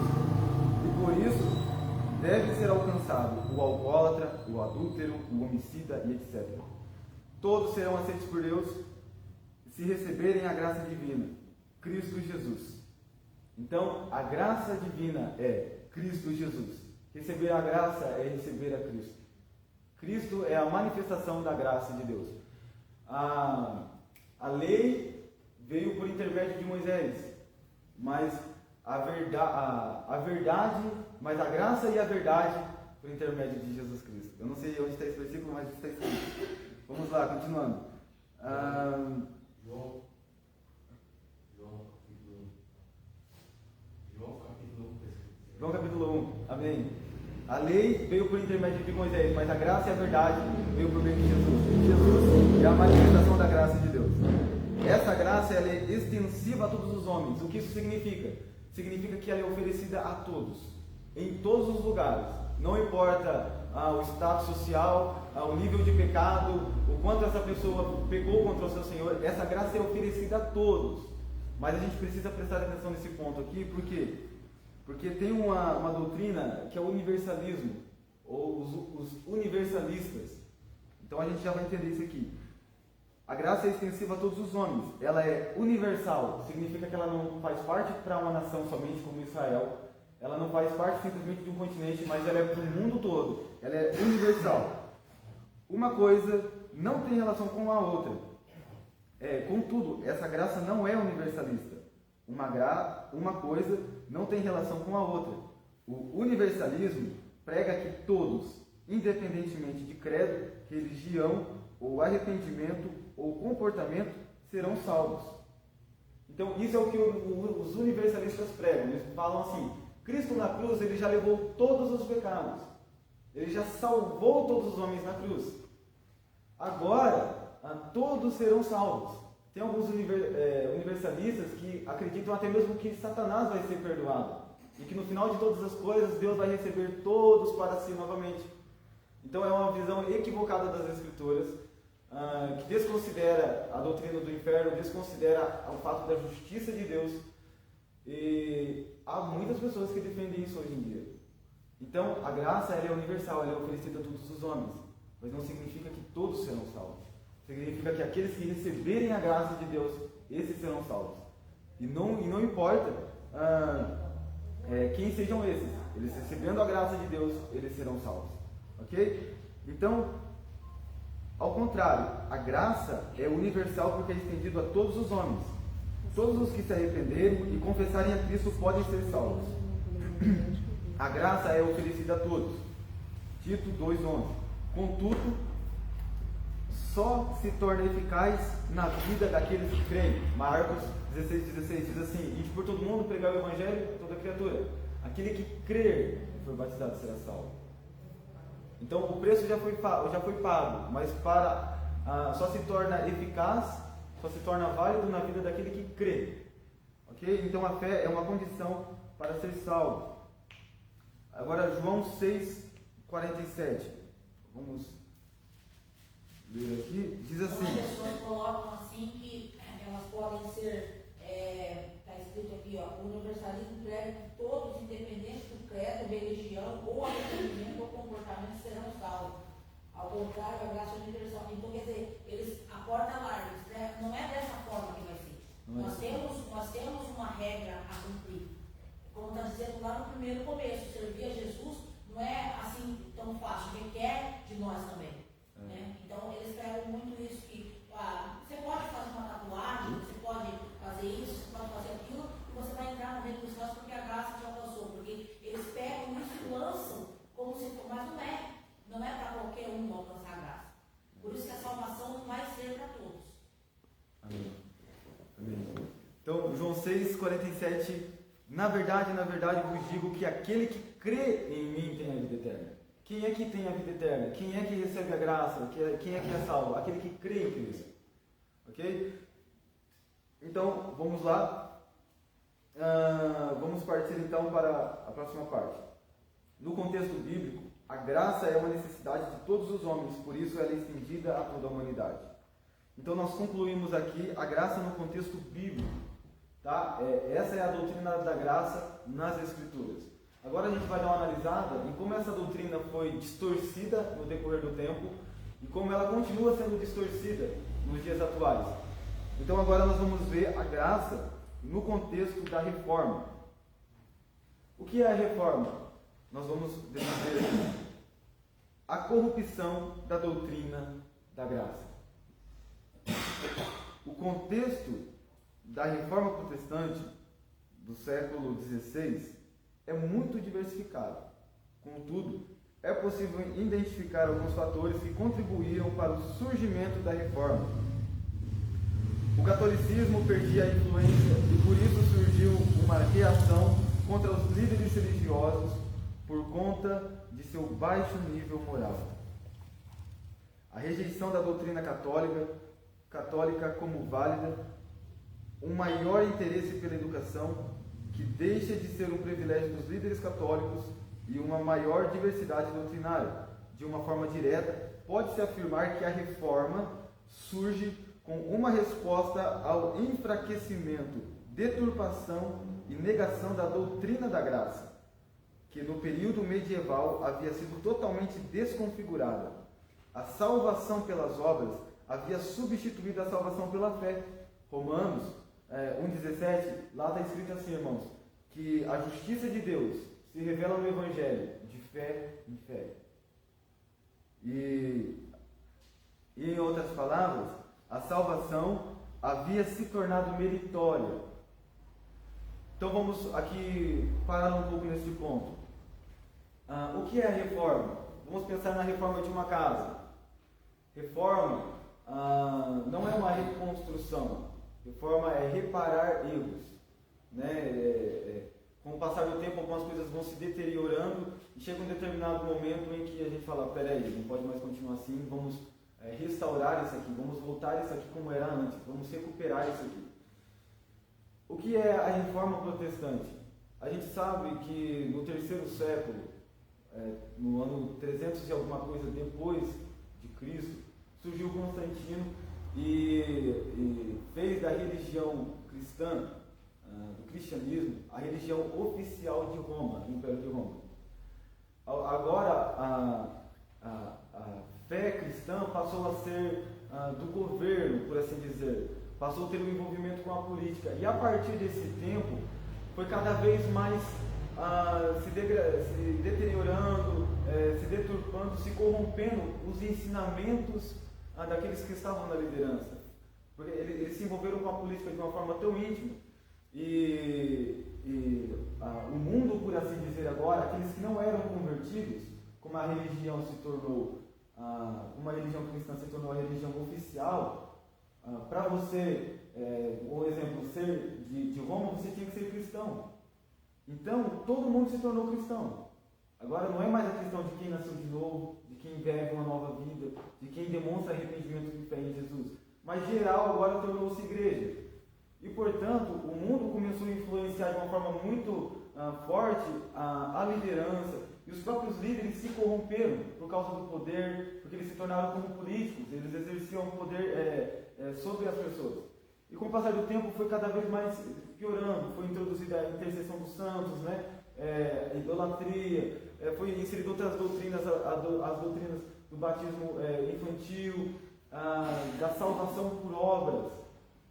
E por isso, deve ser alcançado o alcoólatra, o adúltero, o homicida e etc. Todos serão aceitos por Deus se receberem a graça divina, Cristo Jesus. Então, a graça divina é Cristo Jesus. Receber a graça é receber a Cristo. Cristo é a manifestação da graça de Deus. A lei veio por intermédio de Moisés, mas a verdade, mas a graça e a verdade por intermédio de Jesus Cristo. Eu não sei onde está esse versículo, mas está escrito. Vamos lá, continuando. João capítulo 1, amém. A lei veio por intermédio de Moisés, mas a graça e a verdade veio por meio de Jesus. Jesus é a manifestação da graça de Deus. Essa graça ela é extensiva a todos os homens. O que isso significa? Significa que ela é oferecida a todos, em todos os lugares. Não importa o status social, o nível de pecado, o quanto essa pessoa pecou contra o seu Senhor, essa graça é oferecida a todos. Mas a gente precisa prestar atenção nesse ponto aqui, por quê? Porque tem uma doutrina que é o universalismo, ou os universalistas. Então a gente já vai entender isso aqui. A graça é extensiva a todos os homens, ela é universal, significa que ela não faz parte para uma nação somente como Israel, ela não faz parte simplesmente de um continente, mas ela é para o mundo todo, ela é universal. Uma coisa não tem relação com a outra. Contudo, essa graça não é universalista. Uma coisa não tem relação com a outra. O universalismo prega que todos, independentemente de credo, religião, ou arrependimento, ou comportamento, serão salvos. Então, isso é o que os universalistas pregam. Eles falam assim: Cristo na cruz, ele já levou todos os pecados. Ele já salvou todos os homens na cruz. Agora, todos serão salvos. Tem alguns universalistas que acreditam até mesmo que Satanás vai ser perdoado. E que no final de todas as coisas, Deus vai receber todos para si novamente. Então é uma visão equivocada das Escrituras, que desconsidera a doutrina do inferno, desconsidera o fato da justiça de Deus. E há muitas pessoas que defendem isso hoje em dia. Então a graça ela é universal, ela é oferecida a todos os homens. Mas não significa que todos serão salvos. Significa que aqueles que receberem a graça de Deus, esses serão salvos. E não importa quem sejam esses. Eles recebendo a graça de Deus, eles serão salvos. Ok? Então, ao contrário, a graça é universal porque é estendido a todos os homens. Todos os que se arrependerem e confessarem a Cristo podem ser salvos. A graça é oferecida a todos. Tito 2:11. Contudo, só se torna eficaz na vida daqueles que creem. Marcos 16:16 diz assim: "E por todo mundo pregar o Evangelho a toda criatura. Aquele que crer e for batizado será salvo." Então o preço já foi pago, mas só se torna eficaz, só se torna válido na vida daquele que crê. Ok? Então a fé é uma condição para ser salvo. Agora João 6:47. Vamos ler aqui. Diz assim. As pessoas colocam assim que elas podem ser, está escrito aqui, o universalismo prega que todos, independente do credo, religião, ou arrependimento ou comportamento, serão salvos. Ao contrário, a graça é universal. Então, quer dizer, eles, a porta larga, não é dessa forma que vai ser. Nós temos uma regra a cumprir. Como está dizendo lá no primeiro começo, servir a Jesus não é assim tão fácil, requer de nós também. Né? Então, eles pregam muito isso, que você pode fazer uma tatuagem, você pode fazer isso, você pode fazer aquilo, e você vai entrar no reino dos céus porque a graça te alcançou. Porque eles pegam isso e lançam como se for, mas não é para qualquer um alcançar a graça. Por isso que a salvação não vai ser para todos. Amém. Amém. Então, João 6:47, na verdade, vos digo que aquele que crê em mim tem a vida eterna. Quem é que tem a vida eterna? Quem é que recebe a graça? Quem é que é salvo? Aquele que crê em Cristo. Ok? Então, vamos lá. vamos partir então para a próxima parte. No contexto bíblico, a graça é uma necessidade de todos os homens, por isso ela é estendida a toda a humanidade. Então nós concluímos aqui a graça no contexto bíblico. Tá? Essa é a doutrina da graça nas Escrituras. Agora a gente vai dar uma analisada em como essa doutrina foi distorcida no decorrer do tempo e como ela continua sendo distorcida nos dias atuais. Então agora nós vamos ver a graça no contexto da reforma. O que é a reforma? Nós vamos dizer a corrupção da doutrina da graça. O contexto da reforma protestante do século XVI é muito diversificado. Contudo, é possível identificar alguns fatores que contribuíram para o surgimento da reforma. O catolicismo perdia a influência e por isso surgiu uma reação contra os líderes religiosos por conta de seu baixo nível moral. A rejeição da doutrina católica como válida, um maior interesse pela educação, que deixa de ser um privilégio dos líderes católicos, e uma maior diversidade doutrinária. De uma forma direta, pode-se afirmar que a reforma surge com uma resposta ao enfraquecimento, deturpação e negação da doutrina da graça, que no período medieval havia sido totalmente desconfigurada. A salvação pelas obras havia substituído a salvação pela fé. Romanos 1,17, lá está escrito assim, irmãos, que a justiça de Deus se revela no Evangelho, de fé em fé. E em outras palavras, a salvação havia se tornado meritória. Então vamos aqui parar um pouco nesse ponto. O que é a reforma? Vamos pensar na reforma de uma casa. Reforma não é uma reconstrução. Reforma é reparar erros. Né? Com o passar do tempo, algumas coisas vão se deteriorando e chega um determinado momento em que a gente fala, peraí, não pode mais continuar assim, vamos restaurar isso aqui, vamos voltar isso aqui como era antes, vamos recuperar isso aqui. O que é a reforma protestante? A gente sabe que no terceiro século, no ano 300 e alguma coisa depois de Cristo, surgiu Constantino e fez da religião cristã, do cristianismo, a religião oficial de Roma, do Império de Roma. Agora a fé cristã passou a ser do governo, por assim dizer, passou a ter um envolvimento com a política, e a partir desse tempo foi cada vez mais se deteriorando, se deturpando, se corrompendo os ensinamentos daqueles que estavam na liderança, porque eles se envolveram com a política de uma forma tão íntima, o mundo, por assim dizer agora, aqueles que não eram convertidos, como a religião se tornou, uma religião cristã se tornou a religião oficial, para você, por exemplo, ser de Roma, você tinha que ser cristão. Então, todo mundo se tornou cristão. Agora não é mais a questão de quem nasceu de novo, de quem vive uma nova vida, de quem demonstra arrependimento e fé em Jesus. Mas geral agora tornou-se igreja. E, portanto, o mundo começou a influenciar de uma forma muito forte a liderança. E os próprios líderes se corromperam por causa do poder, porque eles se tornaram como políticos, eles exerciam poder sobre as pessoas. E com o passar do tempo foi cada vez mais piorando, foi introduzida a intercessão dos santos, né? A idolatria, foi inserido outras doutrinas, as doutrinas do batismo infantil, da salvação por obras.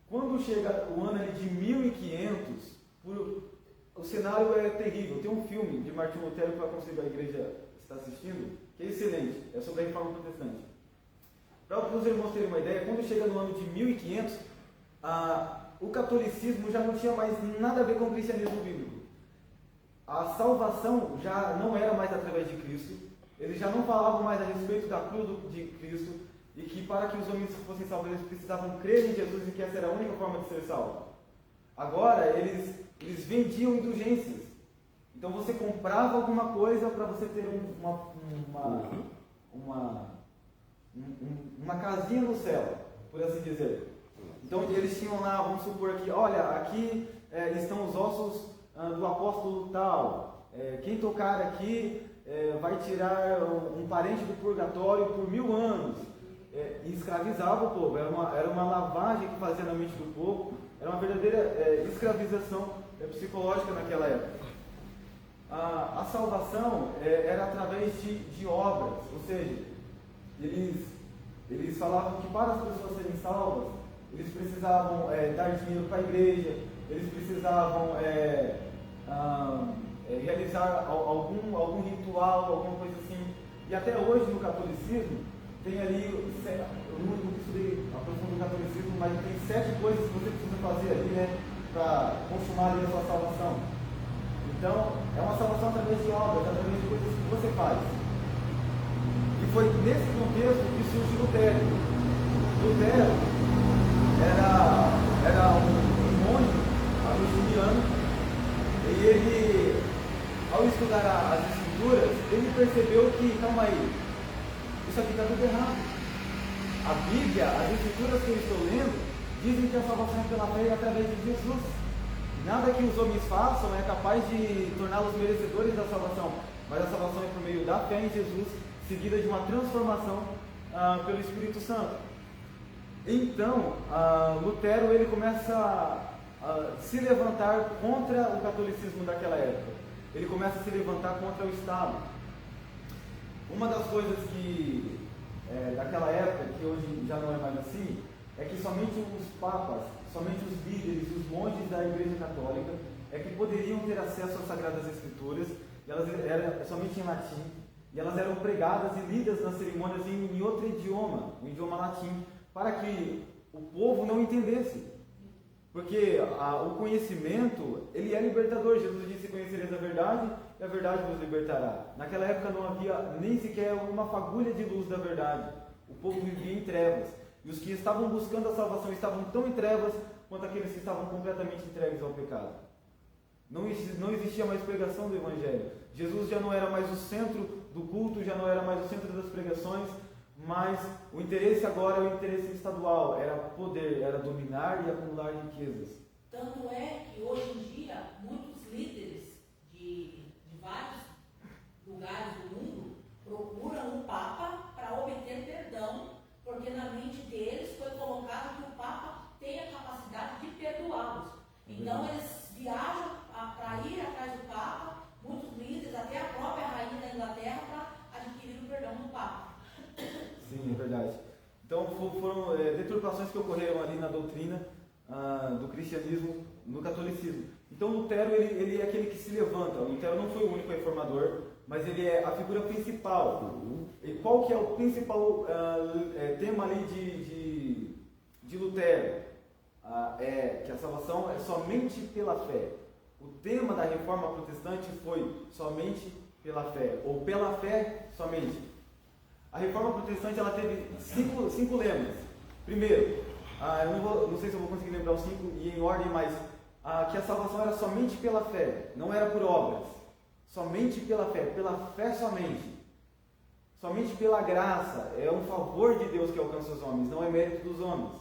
Quando chega o ano de 1500, o cenário é terrível. Tem um filme de Martinho Lutero que eu aconselho a igreja está assistindo, que é excelente, é sobre a reforma protestante. Para os irmãos terem uma ideia, quando chega no ano de 1500, o catolicismo já não tinha mais nada a ver com o cristianismo bíblico. A salvação já não era mais através de Cristo, eles já não falavam mais a respeito da cruz de Cristo, e que para que os homens fossem salvos eles precisavam crer em Jesus e que essa era a única forma de ser salvo. Agora eles vendiam indulgências. Então você comprava alguma coisa para você ter uma casinha no céu, por assim dizer. Então eles tinham lá, vamos supor aqui, olha, aqui estão os ossos do apóstolo tal. Quem tocar aqui vai tirar um parente do purgatório por 1000 anos. E escravizava o povo, era uma lavagem que fazia na mente do povo, era uma verdadeira escravização psicológica naquela época. A salvação era através de obras, ou seja, eles falavam que para as pessoas serem salvas, eles precisavam dar dinheiro para a igreja, eles precisavam realizar algum ritual, alguma coisa assim. E até hoje no catolicismo, tem ali, eu não estudei a profundidade do catolicismo, mas tem 7 coisas que você precisa fazer ali, né, para consumar ali a sua salvação. Então, é uma salvação através de obras, através de coisas que você faz. E foi nesse contexto que surge Lutero. Lutero era um monge agostiniano, e ele, ao estudar as escrituras, ele percebeu que, calma aí, isso aqui está tudo errado. A Bíblia, as escrituras que eu estou lendo, dizem que a salvação é pela fé e através de Jesus. Nada que os homens façam é capaz de torná-los merecedores da salvação, mas a salvação é por meio da fé em Jesus, seguida de uma transformação pelo Espírito Santo. Então, Lutero ele começa a se levantar contra o catolicismo daquela época. Ele começa a se levantar contra o Estado. Uma das coisas que daquela época, que hoje já não é mais assim, é que somente os papas, somente os líderes, os monges da Igreja Católica é que poderiam ter acesso às Sagradas Escrituras, e elas eram somente em latim, e elas eram pregadas e lidas nas cerimônias em outro idioma, o idioma latim, para que o povo não entendesse. Porque o conhecimento, ele é libertador. Jesus disse: conhecereis a verdade, e a verdade vos libertará. Naquela época não havia nem sequer uma fagulha de luz da verdade. O povo vivia em trevas. E os que estavam buscando a salvação estavam tão em trevas quanto aqueles que estavam completamente entregues ao pecado. Não existia mais pregação do Evangelho. Jesus já não era mais o centro do culto, já não era mais o centro das pregações, mas o interesse agora é o interesse estadual, era poder, era dominar e acumular riquezas. Tanto é que hoje em dia muitos líderes de vários lugares do mundo procuram o Papa para obter perdão, porque na mente deles foi colocado que o Papa tem a capacidade de perdoá-los. Então eles viajam para ir atrás do Papa, muitos líderes, até a própria rainha da Inglaterra, para adquirir o perdão do Papa. Sim, é verdade. Então foram deturpações que ocorreram ali na doutrina do cristianismo no catolicismo. Então Lutero ele é aquele que se levanta. Lutero não foi o único reformador, mas ele é a figura principal. E qual que é o principal tema ali de Lutero? É que a salvação é somente pela fé. O tema da reforma protestante foi somente pela fé, ou pela fé somente. A reforma protestante ela teve cinco lemas. Primeiro, eu não sei se eu vou conseguir lembrar os 5 e em ordem, mas que a salvação era somente pela fé, não era por obras. Somente pela fé somente. Somente pela graça, é um favor de Deus que alcança os homens, não é mérito dos homens.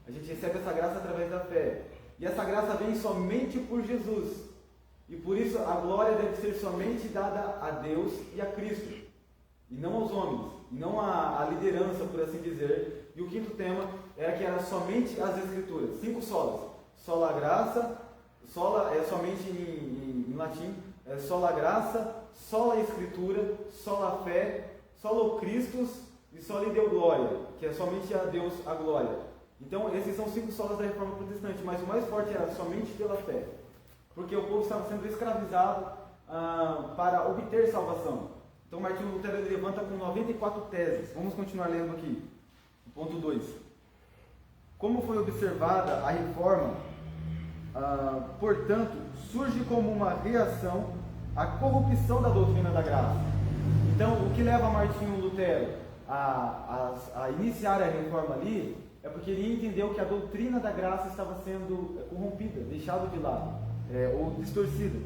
A gente recebe essa graça através da fé. E essa graça vem somente por Jesus. E por isso a glória deve ser somente dada a Deus e a Cristo, e não aos homens, e não à liderança, por assim dizer. E o quinto tema era que era somente as Escrituras, 5 solas. Sola graça, sola é somente em latim, sola graça, sola Escritura, sola fé, solo Christus e soli Deo glória, que é somente a Deus a glória. Então esses são 5 solas da reforma protestante, mas o mais forte era somente pela fé, porque o povo estava sendo escravizado para obter salvação. Então Martinho Lutero ele levanta com 94 teses. Vamos continuar lendo aqui. Ponto 2. Como foi observada a reforma, portanto, surge como uma reação à corrupção da doutrina da graça. Então, o que leva Martinho Lutero a iniciar a reforma ali é porque ele entendeu que a doutrina da graça estava sendo corrompida, deixada de lado, ou distorcida.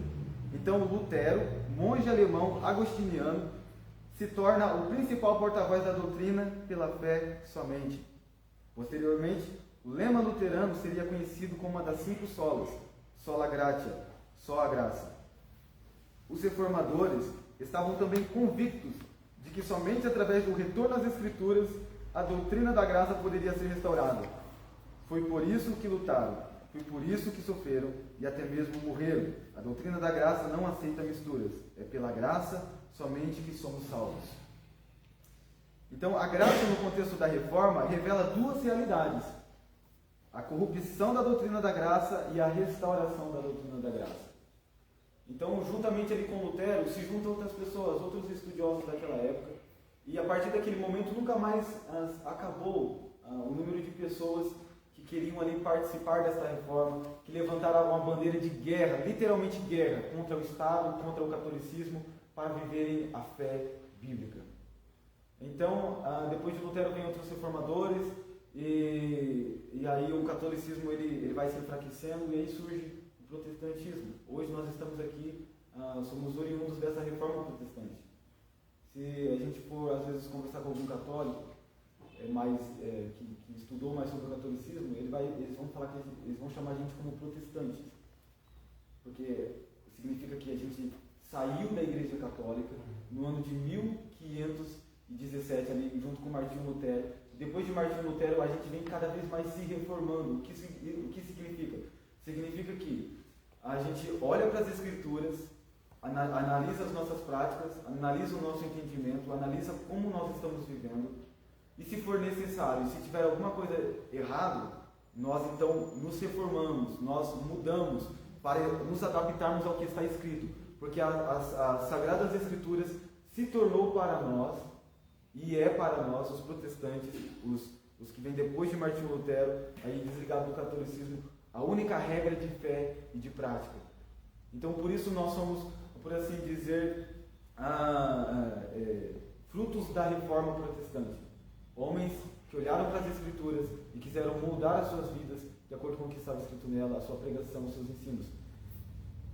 Então, Lutero, monge alemão agostiniano, se torna o principal porta-voz da doutrina pela fé somente. Posteriormente, o lema luterano seria conhecido como uma das 5 solas, sola gratia, só a graça. Os reformadores estavam também convictos de que somente através do retorno às Escrituras a doutrina da graça poderia ser restaurada. Foi por isso que lutaram, foi por isso que sofreram e até mesmo morreram. A doutrina da graça não aceita misturas. É pela graça somente que somos salvos. Então, a graça no contexto da reforma revela duas realidades: a corrupção da doutrina da graça e a restauração da doutrina da graça. Então, juntamente ali com Lutero, se juntam outras pessoas, outros estudiosos daquela época, e a partir daquele momento nunca mais acabou o número de pessoas que queriam ali participar dessa reforma, que levantaram uma bandeira de guerra, literalmente guerra, contra o Estado, contra o catolicismo, para viverem a fé bíblica. Então, depois de Lutero vem outros reformadores, e aí o catolicismo ele vai se enfraquecendo, e aí surge o protestantismo. Hoje nós estamos aqui, somos oriundos dessa reforma protestante. Se a gente for, às vezes, conversar com algum católico que estudou mais sobre o catolicismo, eles vão falar que eles vão chamar a gente como protestantes, porque significa que a gente saiu da Igreja Católica no ano de 1517, ali, junto com Martinho Lutero. Depois de Martinho Lutero, a gente vem cada vez mais se reformando. O que significa? Significa que a gente olha para as Escrituras, analisa as nossas práticas, analisa o nosso entendimento, analisa como nós estamos vivendo, e se for necessário, se tiver alguma coisa errada, nós então nos reformamos, nós mudamos para nos adaptarmos ao que está escrito, porque as Sagradas Escrituras se tornou para nós, e é para nós, os protestantes, os que vêm depois de Martinho Lutero, aí desligados do catolicismo, a única regra de fé e de prática. Então, por isso nós somos, por assim dizer, frutos da reforma protestante. Homens que olharam para as Escrituras e quiseram moldar as suas vidas de acordo com o que estava escrito nela, a sua pregação, os seus ensinos.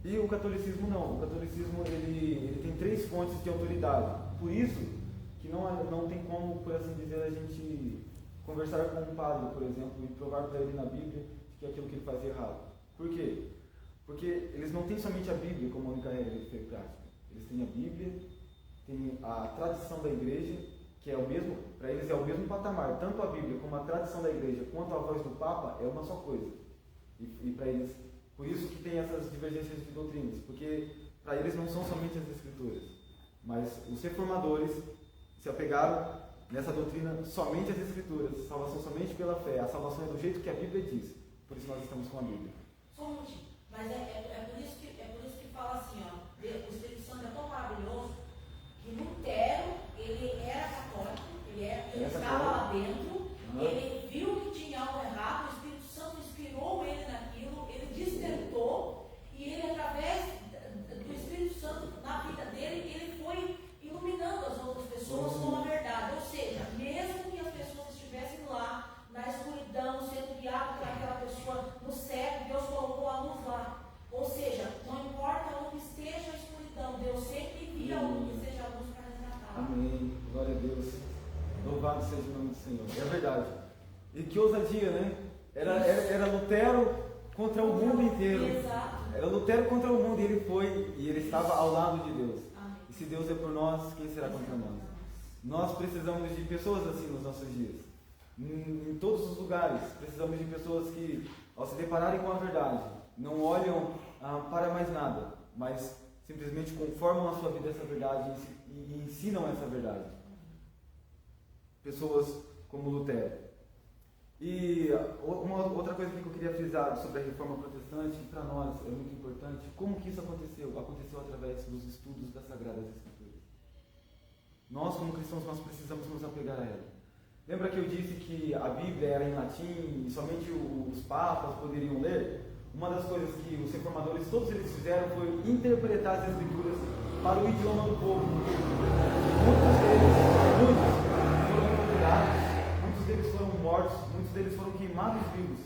E o catolicismo não. O catolicismo ele tem 3 fontes de autoridade. Por isso que não tem como, por assim dizer, a gente conversar com um padre, por exemplo, e provar para ele na Bíblia que é aquilo que ele faz é errado. Por quê? Porque eles não têm somente a Bíblia como única regra de fé e prática. Eles têm a Bíblia, têm a tradição da igreja, que é o mesmo, para eles é o mesmo patamar. Tanto a Bíblia como a tradição da igreja, quanto a voz do Papa, é uma só coisa. E para eles, por isso que tem essas divergências de doutrinas, porque para eles não são somente as Escrituras, mas os reformadores se apegaram nessa doutrina somente às Escrituras, salvação somente pela fé, a salvação é do jeito que a Bíblia diz. Por isso nós estamos com a Bíblia. Só um minutinho. Mas é por isso que fala assim, ó, o Espírito Santo é tão maravilhoso que Lutero, ele era católico, ele estava lá dentro, ele viu que tinha algo errado, o Espírito Santo inspirou ele naquilo, ele despertou, e ele, através do Espírito Santo na vida dele, ele foi iluminando as outras pessoas com a verdade. Ou seja, mesmo que as pessoas estivessem lá na escuridão, sendo guiado por aquela pessoa no cego, Deus colocou a luz lá. Ou seja, não importa onde esteja a escuridão, Deus sempre envia a luz, que seja a luz para resgatar. Amém. Glória a Deus. Louvado seja o nome do Senhor. É verdade. E que ousadia, né? Era Lutero contra o mundo inteiro. Exato. Era Lutero contra o mundo, e ele foi, e ele estava ao lado de Deus. Amém. E se Deus é por nós, quem será contra nós? Nós precisamos de pessoas assim nos nossos dias. Em todos os lugares, precisamos de pessoas que, ao se depararem com a verdade, não olham para mais nada, mas simplesmente conformam a sua vida a essa verdade e ensinam essa verdade. Pessoas como Lutero. E uma outra coisa que eu queria frisar sobre a reforma protestante, que para nós é muito importante, como que isso aconteceu? Aconteceu através dos estudos das Sagradas Escrituras. Nós, como cristãos, nós precisamos nos apegar a ela. Lembra que eu disse que a Bíblia era em latim e somente os papas poderiam ler? Uma das coisas que os reformadores, todos eles fizeram foi interpretar as Escrituras para o idioma do povo. Muitos foram torturados, muitos deles foram mortos, muitos deles foram queimados vivos,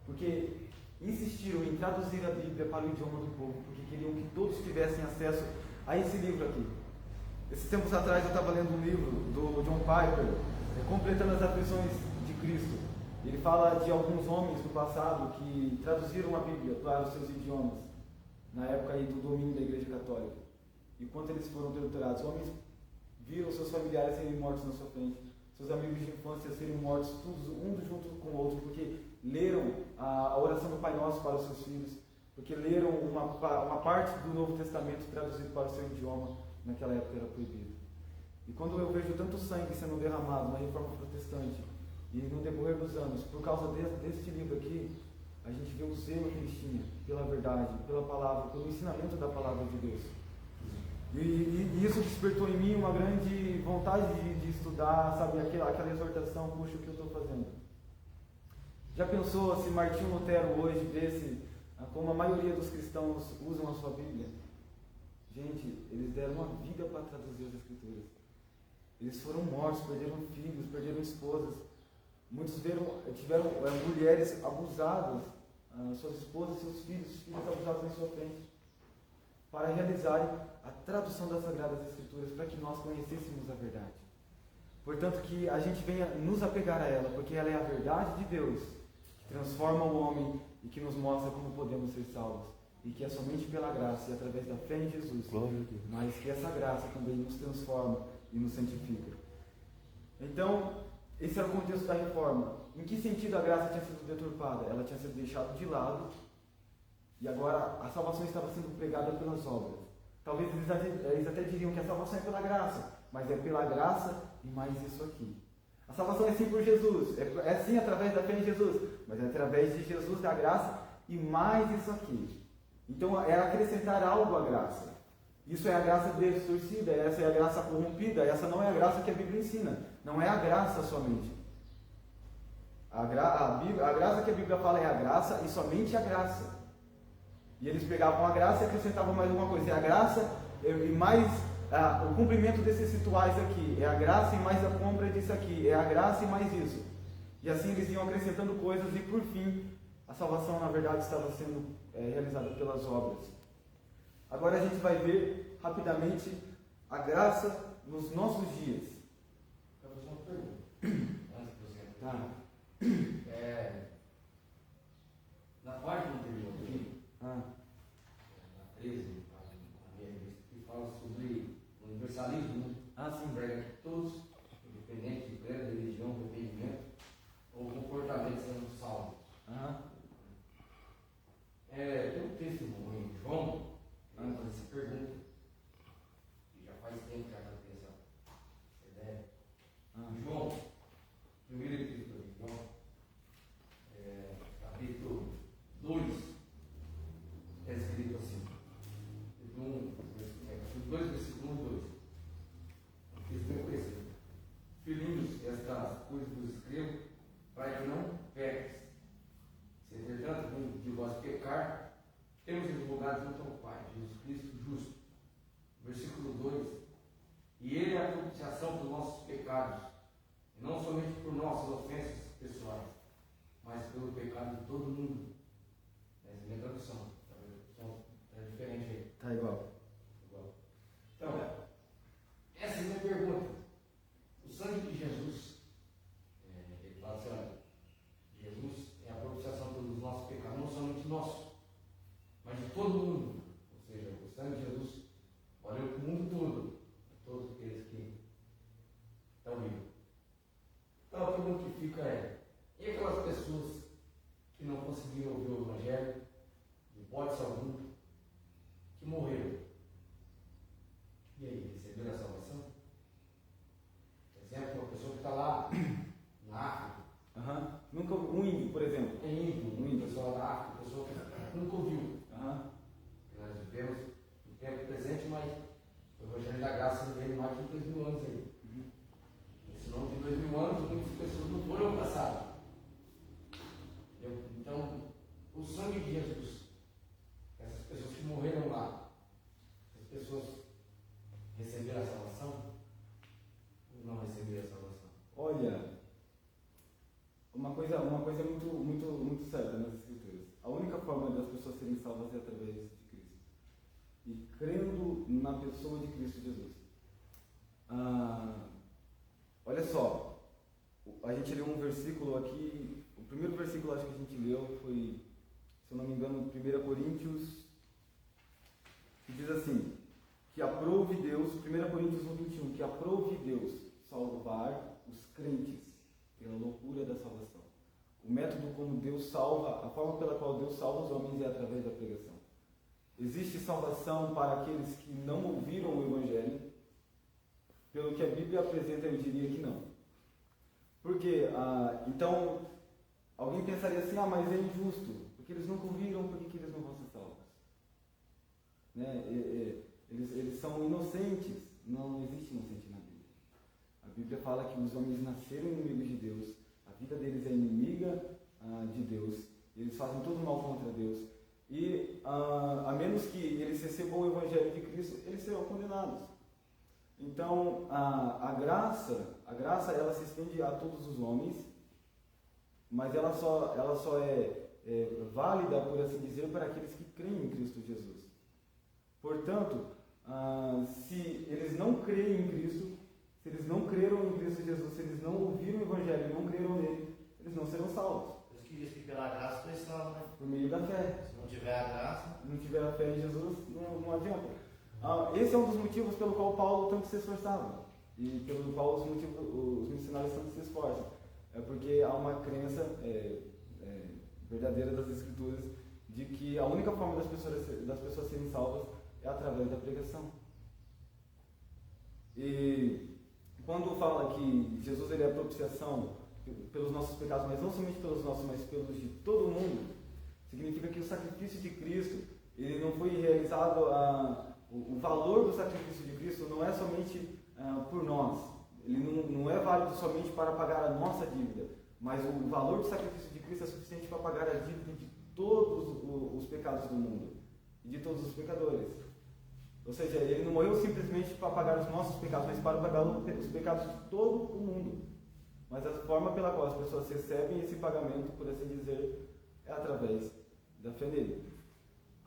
porque insistiram em traduzir a Bíblia para o idioma do povo, porque queriam que todos tivessem acesso a esse livro aqui. Esses tempos atrás eu estava lendo um livro do John Piper, completando as aflições de Cristo. Ele fala de alguns homens do passado que traduziram a Bíblia para os seus idiomas, na época aí do domínio da Igreja Católica. E quando eles foram torturados, homens viram seus familiares serem mortos na sua frente, seus amigos de infância serem mortos, todos um junto com o outro, porque leram a oração do Pai Nosso para os seus filhos, porque leram uma parte do Novo Testamento traduzido para o seu idioma, naquela época era proibido. E quando eu vejo tanto sangue sendo derramado na Reforma Protestante, e no decorrer dos anos, por causa deste livro aqui, a gente vê o zelo que eles tinham pela verdade, pela palavra, pelo ensinamento da palavra de Deus. E isso despertou em mim uma grande vontade de estudar, sabe, aquela exortação, puxa, o que eu estou fazendo? Já pensou se Martinho Lutero hoje visse como a maioria dos cristãos usam a sua Bíblia? Gente, eles deram uma vida para traduzir as Escrituras. Eles foram mortos, perderam filhos, perderam esposas. Muitos tiveram mulheres abusadas, suas esposas, seus filhos abusados em sua frente, para realizarem a tradução das Sagradas Escrituras, para que nós conhecêssemos a verdade. Portanto, que a gente venha nos apegar a ela, porque ela é a verdade de Deus, que transforma o homem e que nos mostra como podemos ser salvos. E que é somente pela graça e através da fé em Jesus, mas que essa graça também nos transforma e nos santifica. Então, esse era o contexto da reforma. Em que sentido a graça tinha sido deturpada? Ela tinha sido deixada de lado e agora a salvação estava sendo pregada pelas obras. Talvez eles até diriam que a salvação é pela graça, mas é pela graça e mais isso aqui. A salvação é sim por Jesus, é sim através da fé em Jesus, mas é através de Jesus, da graça e mais isso aqui. Então é acrescentar algo à graça. Isso é a graça distorcida, essa é a graça corrompida, essa não é a graça que a Bíblia ensina. Não é a graça somente. A graça que a Bíblia fala é a graça e somente a graça. E eles pegavam a graça e acrescentavam mais alguma coisa. É a graça e mais o cumprimento desses rituais aqui. É a graça e mais a compra disso aqui. É a graça e mais isso. E assim eles iam acrescentando coisas e por fim a salvação na verdade estava sendo realizada pelas obras. Agora a gente vai ver rapidamente a graça nos nossos dias. Eu vou fazer uma pergunta. Antes de você entrar. Na página anterior aqui, na 13, que fala sobre o universalismo, Sim. prega que todos, independente de credo, religião, arrependimento ou comportamento, sendo salvos. Tem um texto em João, fazer essa pergunta, e já faz tempo que ela tem essa ideia. João, primeiro epístola de João, capítulo 2, é escrito assim, capítulo 2, versículo 1 e 2. Texto bem conhecido. Filhinhos, estas coisas vos escrevo, para que não peques. Se entretanto de vós pecar, temos advogado junto ao Pai, Jesus Cristo justo. Versículo 2: E Ele é a propiciação por nossos pecados, e não somente por nossas ofensas pessoais, mas pelo pecado de todo mundo. Essa é a minha tradução. É diferente aí. Está igual. Então, essa é a minha pergunta. O sangue de Jesus, ele fala assim, olha, Jesus é a propiciação pelos nossos pecados, não somente nossos, mas de todo mundo. Ou seja, o sangue de Jesus valeu para o mundo todo, todos aqueles que estão vivos. Então a pergunta que fica e aquelas pessoas que não conseguiram ouvir o Evangelho, de hipótese alguma, que morreram? E aí, receberam a salvação? Por exemplo, uma pessoa que está lá na África. Nunca um índio, por exemplo. É índio, pessoal da África, pessoa que nunca ouviu. Nós vivemos no tempo presente, mas o Evangelho da Graça veio mais de 2000 anos aí. Esse nome de 2000 anos, muitas pessoas não foram alcançadas. Então, o sangue de Jesus, essas pessoas que morreram lá, as pessoas receberam a salvação ou não receberam a salvação? Olha, uma coisa muito certa nas Escrituras. A única forma das pessoas serem salvas é através de Cristo. E crendo na pessoa de Cristo Jesus. Olha só, a gente leu um versículo aqui, primeiro versículo acho que a gente leu foi, se eu não me engano, 1 Coríntios, que diz assim, que aprove Deus, 1 Coríntios 1:21, que aprove Deus salvar os crentes pela loucura da salvação. O método como Deus salva, a forma pela qual Deus salva os homens é através da pregação. Existe salvação para aqueles que não ouviram o Evangelho? Pelo que a Bíblia apresenta, eu diria que não. Porque, então, alguém pensaria assim, mas é injusto, porque eles nunca ouviram, por que eles não vão ser salvos? Né? Eles são inocentes. Não existe inocente na Bíblia. A Bíblia fala que os homens nasceram inimigos de Deus, a vida deles é inimiga de Deus, eles fazem todo mal contra Deus, e a menos que eles recebam o Evangelho de Cristo, eles serão condenados. Então, a graça ela se estende a todos os homens, mas ela só é válida, por assim dizer, para aqueles que creem em Cristo Jesus. Portanto, se eles não creem em Cristo, se eles não creram em Cristo Jesus, se eles não ouviram o Evangelho e não creram nele, eles não serão salvos. Por isso que diz que pela graça foi salvo, né? Por meio da fé. Se não tiver a graça, não tiver a fé em Jesus, não adianta. Esse é um dos motivos pelo qual Paulo tanto se esforçava e pelo qual os missionários tanto se esforçam. É porque há uma crença verdadeira das Escrituras de que a única forma das pessoas serem salvas é através da pregação. E quando fala que Jesus ele é a propiciação pelos nossos pecados, mas não somente pelos nossos, mas pelos de todo mundo, significa que o sacrifício de Cristo ele não foi realizado, o valor do sacrifício de Cristo não é somente por nós, ele não é válido somente para pagar a nossa dívida, mas o valor do sacrifício de Cristo é suficiente para pagar a dívida de todos os pecados do mundo e de todos os pecadores. Ou seja, ele não morreu simplesmente para pagar os nossos pecados, mas para pagar os pecados de todo o mundo. Mas a forma pela qual as pessoas recebem esse pagamento, por assim dizer, é através da fé nele.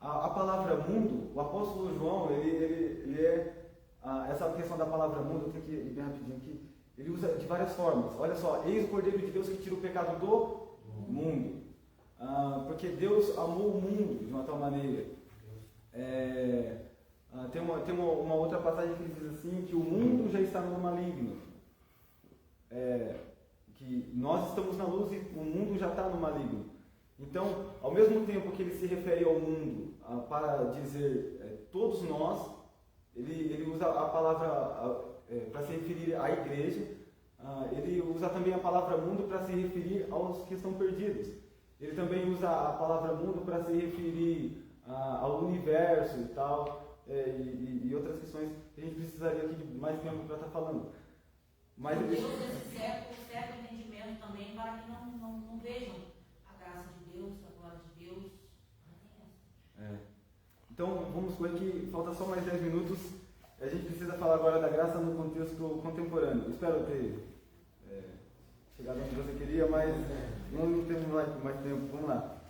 A palavra mundo, o apóstolo João, essa questão da palavra mundo, eu tenho que ir bem rapidinho aqui, ele usa de várias formas. Olha só, eis o Cordeiro de Deus que tira o pecado do mundo. Porque Deus amou o mundo de uma tal maneira. Tem uma outra passagem que diz assim, que o mundo já está no maligno. Que nós estamos na luz e o mundo já está no maligno. Então, ao mesmo tempo que ele se refere ao mundo para dizer todos nós, ele usa a palavra para se referir à igreja, ele usa também a palavra mundo para se referir aos que estão perdidos. Ele também usa a palavra mundo para se referir ao universo e tal, e outras questões que a gente precisaria aqui de mais tempo para estar falando. Mas Deus esse certo entendimento também para que não vejam a graça de Deus, a glória de Deus. Então vamos ver que falta só mais 10 minutos. A gente precisa falar agora da graça no contexto contemporâneo. Espero ter chegado onde você queria, mas não temos mais tempo. Vamos lá.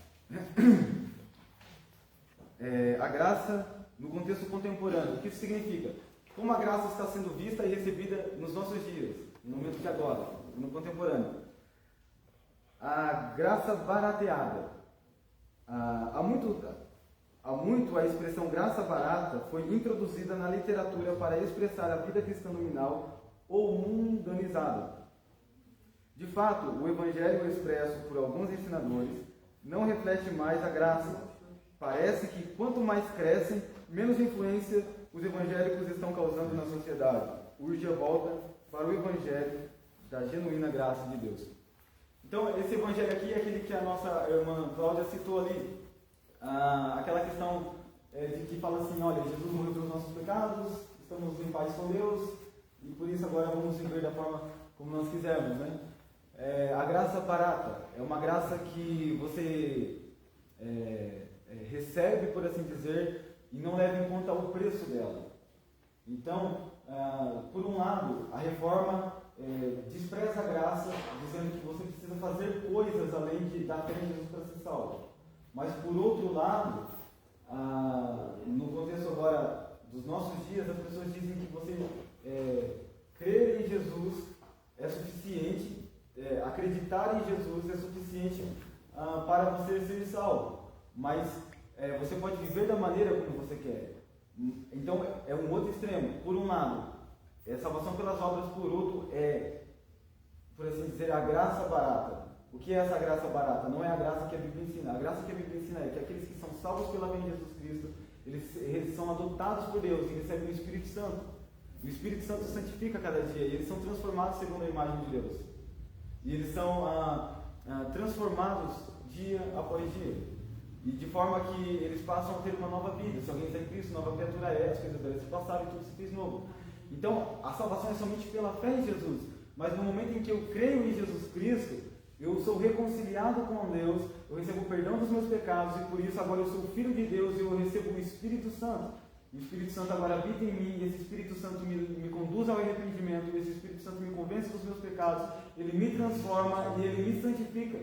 A graça no contexto contemporâneo. O que isso significa? Como a graça está sendo vista e recebida nos nossos dias, no momento de agora, no contemporâneo. A graça barateada. Há muito a expressão graça barata foi introduzida na literatura para expressar a vida cristã nominal ou mundanizada. De fato, o evangelho expresso por alguns ensinadores não reflete mais a graça. Parece que quanto mais crescem, menos influência os evangélicos estão causando na sociedade. Urge a volta para o evangelho da genuína graça de Deus. Então, esse evangelho aqui é aquele que a nossa irmã Cláudia citou ali. Aquela questão de que fala assim, olha, Jesus morreu pelos nossos pecados, estamos em paz com Deus, e por isso agora vamos viver da forma como nós quisermos, né? A graça barata é uma graça que você recebe, por assim dizer, e não leva em conta o preço dela. Então, por um lado, a reforma despreza a graça, dizendo que você precisa fazer coisas além da fé em Jesus para ser salvo. Mas, por outro lado, no contexto agora dos nossos dias, as pessoas dizem que você crer em Jesus é suficiente acreditar em Jesus é suficiente para você ser salvo, mas você pode viver da maneira como você quer. Então é um outro extremo. Por um lado, é salvação pelas obras, por outro, por assim dizer, a graça barata. O que é essa graça barata? Não é a graça que a Bíblia ensina. A graça que a Bíblia ensina é que aqueles que são salvos pela fé em Jesus Cristo, eles são adotados por Deus e recebem o Espírito Santo. O Espírito Santo santifica cada dia e eles são transformados segundo a imagem de Deus. E eles são transformados dia após dia. E de forma que eles passam a ter uma nova vida. Se alguém está em Cristo, nova criatura é, as coisas velhas se passaram e tudo se fez novo. Então, a salvação é somente pela fé em Jesus. Mas no momento em que eu creio em Jesus Cristo, eu sou reconciliado com Deus, eu recebo o perdão dos meus pecados e por isso agora eu sou filho de Deus e eu recebo o Espírito Santo. O Espírito Santo agora habita em mim e esse Espírito Santo me conduz ao arrependimento, esse Espírito Santo me convence dos meus pecados, ele me transforma e ele me santifica.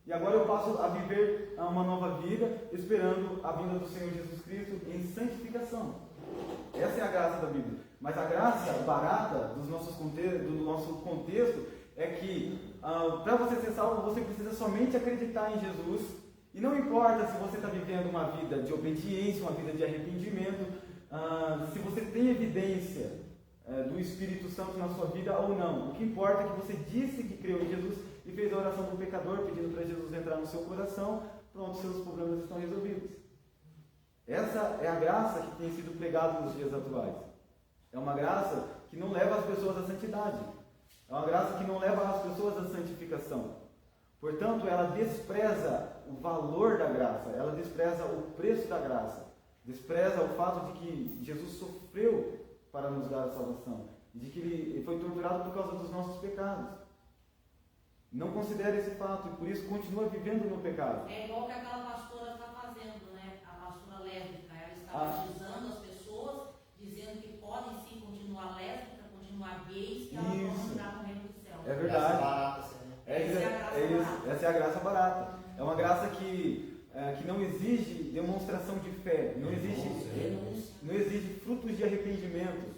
E agora eu passo a viver uma nova vida, esperando a vinda do Senhor Jesus Cristo em santificação. Essa é a graça da Bíblia. Mas a graça barata do nosso contexto é que para você ser salvo, você precisa somente acreditar em Jesus. E não importa se você está vivendo uma vida de obediência, uma vida de arrependimento, se você tem evidência do Espírito Santo na sua vida ou não. O que importa é que você disse que creu em Jesus e fez a oração do pecador, pedindo para Jesus entrar no seu coração. Pronto, seus problemas estão resolvidos. Essa é a graça que tem sido pregada nos dias atuais. É uma graça que não leva as pessoas à santidade. É uma graça que não leva as pessoas à santificação. Portanto, ela despreza o valor da graça, ela despreza o preço da graça, despreza o fato de que Jesus sofreu para nos dar a salvação, de que ele foi torturado por causa dos nossos pecados. Não considere esse fato e por isso continua vivendo no pecado. É igual que aquela pastora está fazendo, né? A pastora lésbica, ela está batizando as pessoas, dizendo que podem sim continuar lésbica, continuar gays, que elas vão entrar no reino do céu. É verdade. Essa é a graça barata. É uma graça que não exige demonstração de fé, não exige frutos de arrependimento.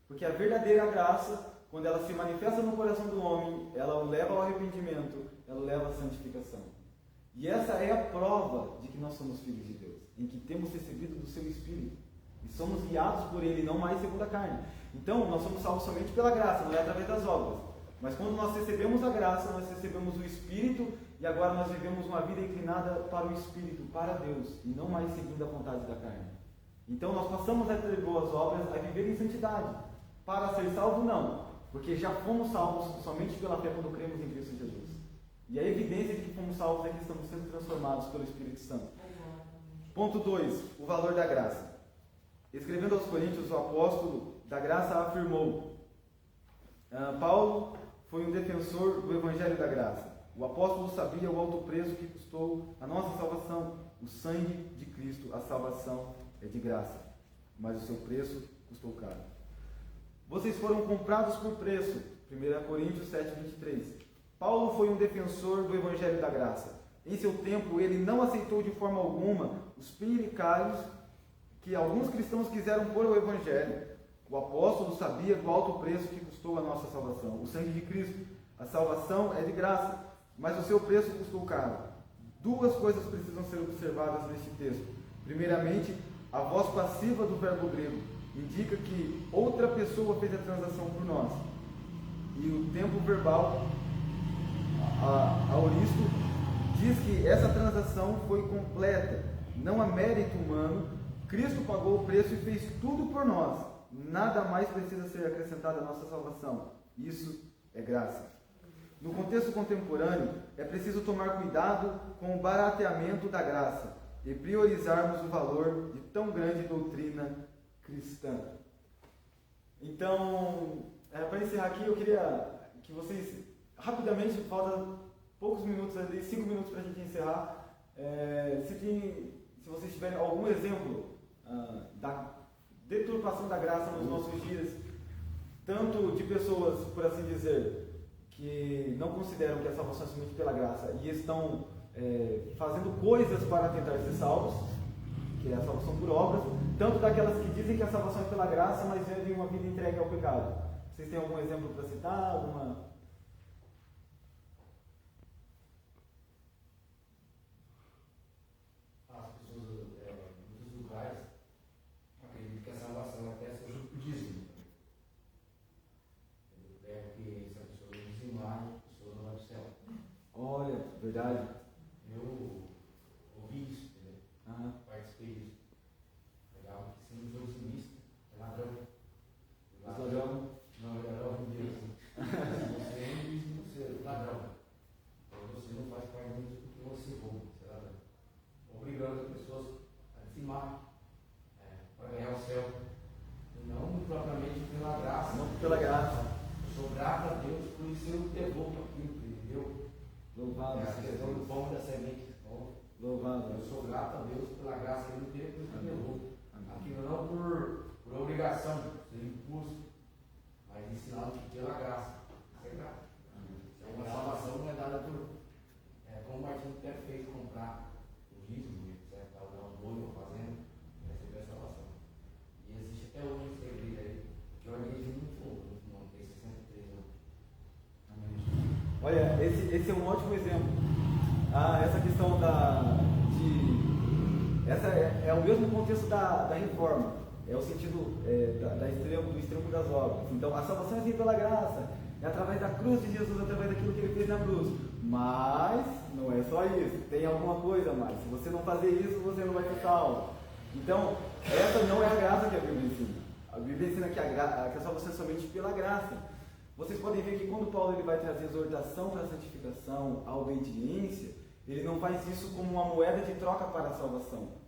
Porque a verdadeira graça, quando ela se manifesta no coração do homem, ela o leva ao arrependimento, ela o leva à santificação. E essa é a prova de que nós somos filhos de Deus, em que temos recebido do seu Espírito. E somos guiados por Ele, não mais segundo a carne. Então, nós somos salvos somente pela graça, não é através das obras. Mas quando nós recebemos a graça, nós recebemos o Espírito e agora nós vivemos uma vida inclinada para o Espírito, para Deus, e não mais seguindo a vontade da carne. Então nós passamos a ter boas obras, a viver em santidade. Para ser salvo, não, porque já fomos salvos somente pela fé quando cremos em Cristo Jesus. E a evidência de que fomos salvos é que estamos sendo transformados pelo Espírito Santo. Ponto 2, o valor da graça. Escrevendo aos Coríntios, o apóstolo da graça afirmou: Paulo foi um defensor do Evangelho da Graça. O apóstolo sabia o alto preço que custou a nossa salvação. O sangue de Cristo, a salvação é de graça, mas o seu preço custou caro. Vocês foram comprados por preço. 1 Coríntios 7:23. Paulo foi um defensor do Evangelho da Graça. Em seu tempo, ele não aceitou de forma alguma os penduricalhos que alguns cristãos quiseram pôr ao Evangelho. O apóstolo sabia do alto preço que custou a nossa salvação, o sangue de Cristo. A salvação é de graça, mas o seu preço custou caro. Duas coisas precisam ser observadas neste texto. Primeiramente, a voz passiva do verbo grego indica que outra pessoa fez a transação por nós. E o tempo verbal, aoristo, diz que essa transação foi completa, não há mérito humano. Cristo pagou o preço e fez tudo por nós. Nada mais precisa ser acrescentado à nossa salvação. Isso é graça. No contexto contemporâneo, é preciso tomar cuidado com o barateamento da graça e priorizarmos o valor de tão grande doutrina cristã. Então, para encerrar aqui, eu queria que vocês, rapidamente, falta poucos minutos ali, 5 minutos para a gente encerrar, se vocês tiverem algum exemplo da deturpação da graça nos nossos dias, tanto de pessoas, por assim dizer, que não consideram que a salvação é somente pela graça e estão fazendo coisas para tentar ser salvos, que é a salvação por obras, tanto daquelas que dizem que a salvação é pela graça, mas vivem uma vida entregue ao pecado. Vocês têm algum exemplo para citar? Verdade. Eu ouvi isso, entendeu? Aham. Participei disso. Legal, que sempre foi otimista, é ladrão. Ladrão. Não, é ladrão de Deus. Você é ladrão. Você não faz parte disso porque você rouba, você é ladrão. Obrigando as pessoas a dizimar para ganhar o céu. E não propriamente pela graça. Não pela graça. Eu sou grato a Deus por isso eu devolvo aquilo que Ele deu. Louvado É a seja questão do Deus. pão e da semente. Louvado. Eu sou grato a Deus pela graça que Ele me deu, por isso eu devolvo. Amém. Aquilo não por obrigação, por impulso, mas ensinado que pela graça. Isso é grato. Uma salvação não é dada por. Como o Martinho até fez comprar o dízimo, etc. Estava dando um boi ou fazendo, recebeu a salvação. E existe até hoje essa igreja aí, que é uma igreja muito não tem 63 anos. Olha, esse é um ótimo exemplo. Essa questão essa é o mesmo contexto da reforma. É o sentido do extremo das obras. Então, a salvação é assim pela graça. É através da cruz de Jesus, através daquilo que Ele fez na cruz. Mas não é só isso. Tem alguma coisa a mais. Se você não fazer isso, você não vai ser salvo. Então, essa não é a graça que a Bíblia ensina. A Bíblia ensina que a salvação é somente pela graça. Vocês podem ver que quando Paulo ele vai trazer exortação para a santificação, a obediência, ele não faz isso como uma moeda de troca para a salvação.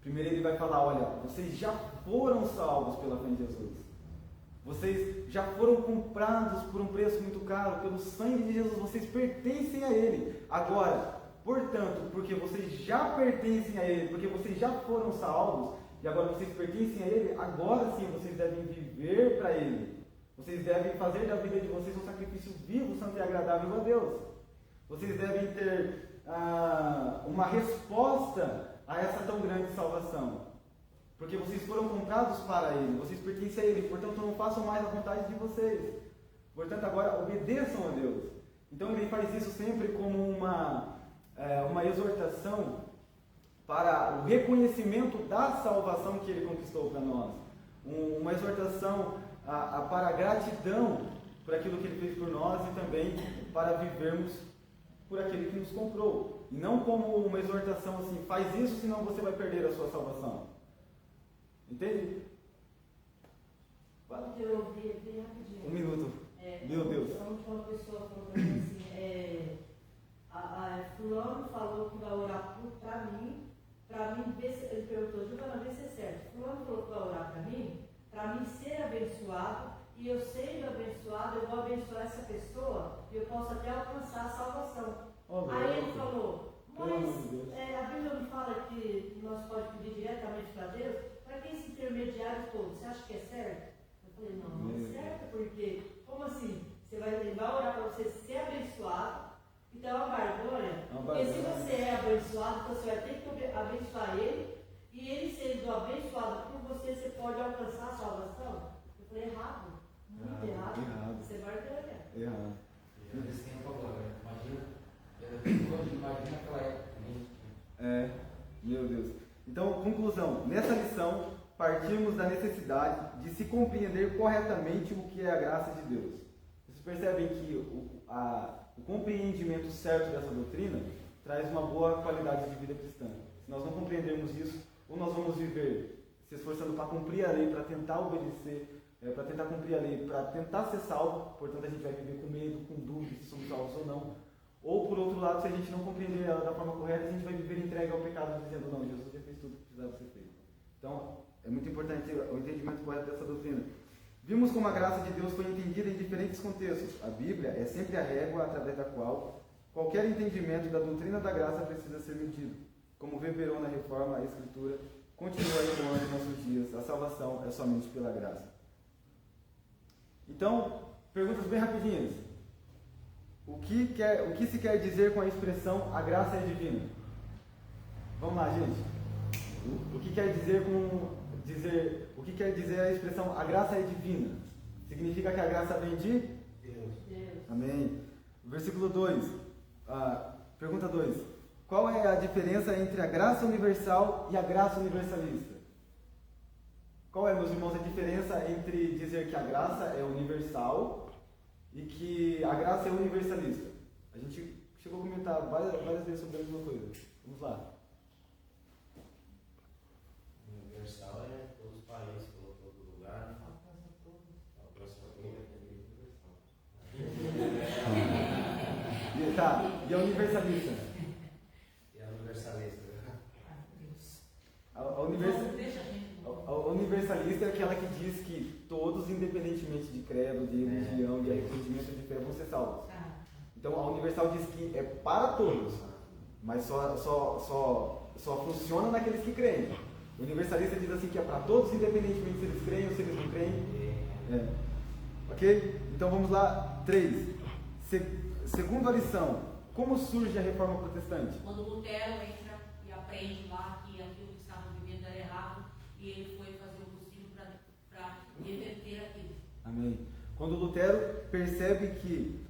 Primeiro ele vai falar, olha, vocês já foram salvos pela fé em Jesus. Vocês já foram comprados por um preço muito caro, pelo sangue de Jesus, vocês pertencem a Ele. Agora, portanto, porque vocês já pertencem a Ele, porque vocês já foram salvos, e agora vocês pertencem a Ele, agora sim vocês devem viver para Ele. Vocês devem fazer da vida de vocês um sacrifício vivo, santo e agradável a Deus. Vocês devem ter uma resposta a essa tão grande salvação. Porque vocês foram comprados para Ele, vocês pertencem a Ele, portanto não façam mais a vontade de vocês. Portanto agora obedeçam a Deus. Então ele faz isso sempre como uma exortação para o reconhecimento da salvação que Ele conquistou para nós. Uma exortação para a gratidão por aquilo que Ele fez por nós e também para vivermos por aquele que nos comprou. E não como uma exortação assim, faz isso senão você vai perder a sua salvação. Entende? Eu ouvi bem rapidinho. 1 minuto. Meu Deus. Uma pessoa falou para mim assim, fulano falou que vai orar para mim ver se, ele perguntou, Giovana, vê se é certo. Fulano falou que vai orar para mim ser abençoado, e eu sendo abençoado, eu vou abençoar essa pessoa, e eu posso até alcançar a salvação. Aí ele falou, mas a Bíblia não fala que nós podemos pedir diretamente para Deus? Para que esse intermediário todo? Você acha que é certo? Eu falei, não é certo, porque, como assim? Ele vai orar para você ser abençoado, então é uma vergonha. Porque se você é abençoado, então você vai ter que abençoar ele, e ele sendo abençoado por você, você pode alcançar a salvação? Eu falei, errado. Muito errado. Você vai vergonha. Errado. Nesse tempo agora, imagina aquela época. Meu Deus. Então, conclusão. Nessa lição, partimos da necessidade de se compreender corretamente o que é a graça de Deus. Vocês percebem que o compreendimento certo dessa doutrina traz uma boa qualidade de vida cristã. Se nós não compreendermos isso, ou nós vamos viver se esforçando para cumprir a lei, para tentar obedecer, para tentar cumprir a lei, para tentar ser salvo, portanto a gente vai viver com medo, com dúvida se somos salvos ou não. Ou por outro lado, se a gente não compreender ela da forma correta, a gente vai viver entregue ao pecado, dizendo, não, Jesus já fez tudo que precisava ser feito. Então, é muito importante o entendimento correto dessa doutrina. Vimos como a graça de Deus foi entendida em diferentes contextos. A Bíblia é sempre a régua através da qual qualquer entendimento da doutrina da graça precisa ser medido. Como revelou na Reforma, a Escritura continua ecoando em nossos dias. A salvação é somente pela graça. Então, perguntas bem rapidinhas. O que se quer dizer com a expressão a graça é divina? Vamos lá, gente. O que quer dizer a expressão a graça é divina? Significa que a graça vem de Deus. Amém. Versículo 2. Pergunta 2. Qual é a diferença entre a graça universal e a graça universalista? Qual é, meus irmãos, a diferença entre dizer que a graça é universal e que a graça é universalista? A gente chegou a perguntar várias vezes sobre a mesma coisa. Vamos lá. Universal é todos os países, todo lugar. Alcança todo. Tá, e a universalista? E a universalista? A universalista é aquela que diz que todos, independentemente de credo, de religião, de arrependimento de fé, vão ser salvos. Então a universal diz que é para todos, mas só funciona naqueles que creem. O universalista diz assim que é para todos, independentemente se eles creem ou se eles não creem. Ok? Então vamos lá. 3. Segunda lição. Como surge a reforma protestante? Quando Lutero entra e aprende lá que aquilo que estava vivendo era errado, e ele foi fazer o possível para reverter aquilo. Amém. Quando Lutero percebe que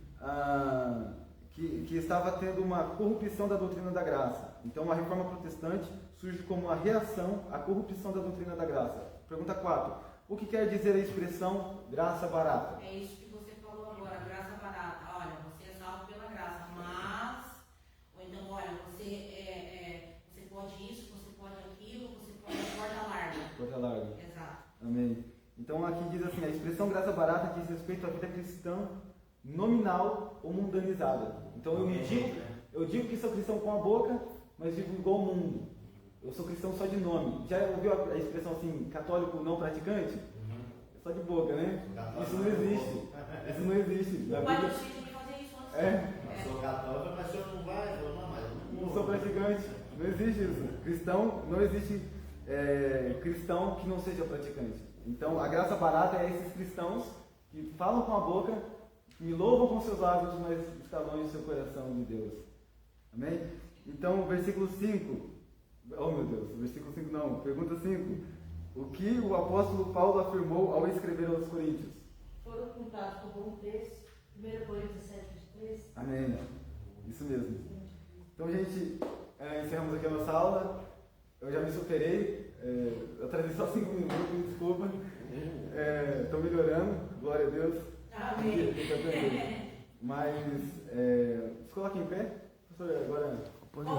estava tendo uma corrupção da doutrina da graça. Então a reforma protestante surge como uma reação à corrupção da doutrina da graça. Pergunta 4. O que quer dizer a expressão graça barata? É isso que você falou agora, graça barata. Olha, você é salvo pela graça, mas, ou então, olha, você pode isso, você pode aquilo, você pode corda larga. Corda larga. Exato. Amém. Então aqui diz assim, a expressão graça barata diz respeito à vida cristã nominal ou mundanizada. Então eu digo que sou cristão com a boca, mas vivo igual ao mundo. Eu sou cristão só de nome. Já ouviu a expressão assim, católico não praticante? É só de boca, né? Isso não existe. Isso não existe. O pai do filho tem que fazer isso antes. Eu sou católico, mas o senhor não vai, eu não mais. Não sou praticante. Não existe isso. Cristão, não existe cristão que não seja praticante. Então a graça barata é esses cristãos que falam com a boca, que me louvam com seus lábios, mas está longe do seu coração de Deus. Amém? Então, versículo 5. Oh meu Deus, versículo 5 não. Pergunta 5. O que o apóstolo Paulo afirmou ao escrever aos Coríntios? Foram contados por bom preço. 1 Coríntios 7, 23. Amém. Isso mesmo. Então, gente, encerramos aqui a nossa aula. Eu já me superei. Eu atrasei só 5 minutos, desculpa. Estou melhorando, glória a Deus. Amém. Mas, se coloque em pé. Professor, agora pode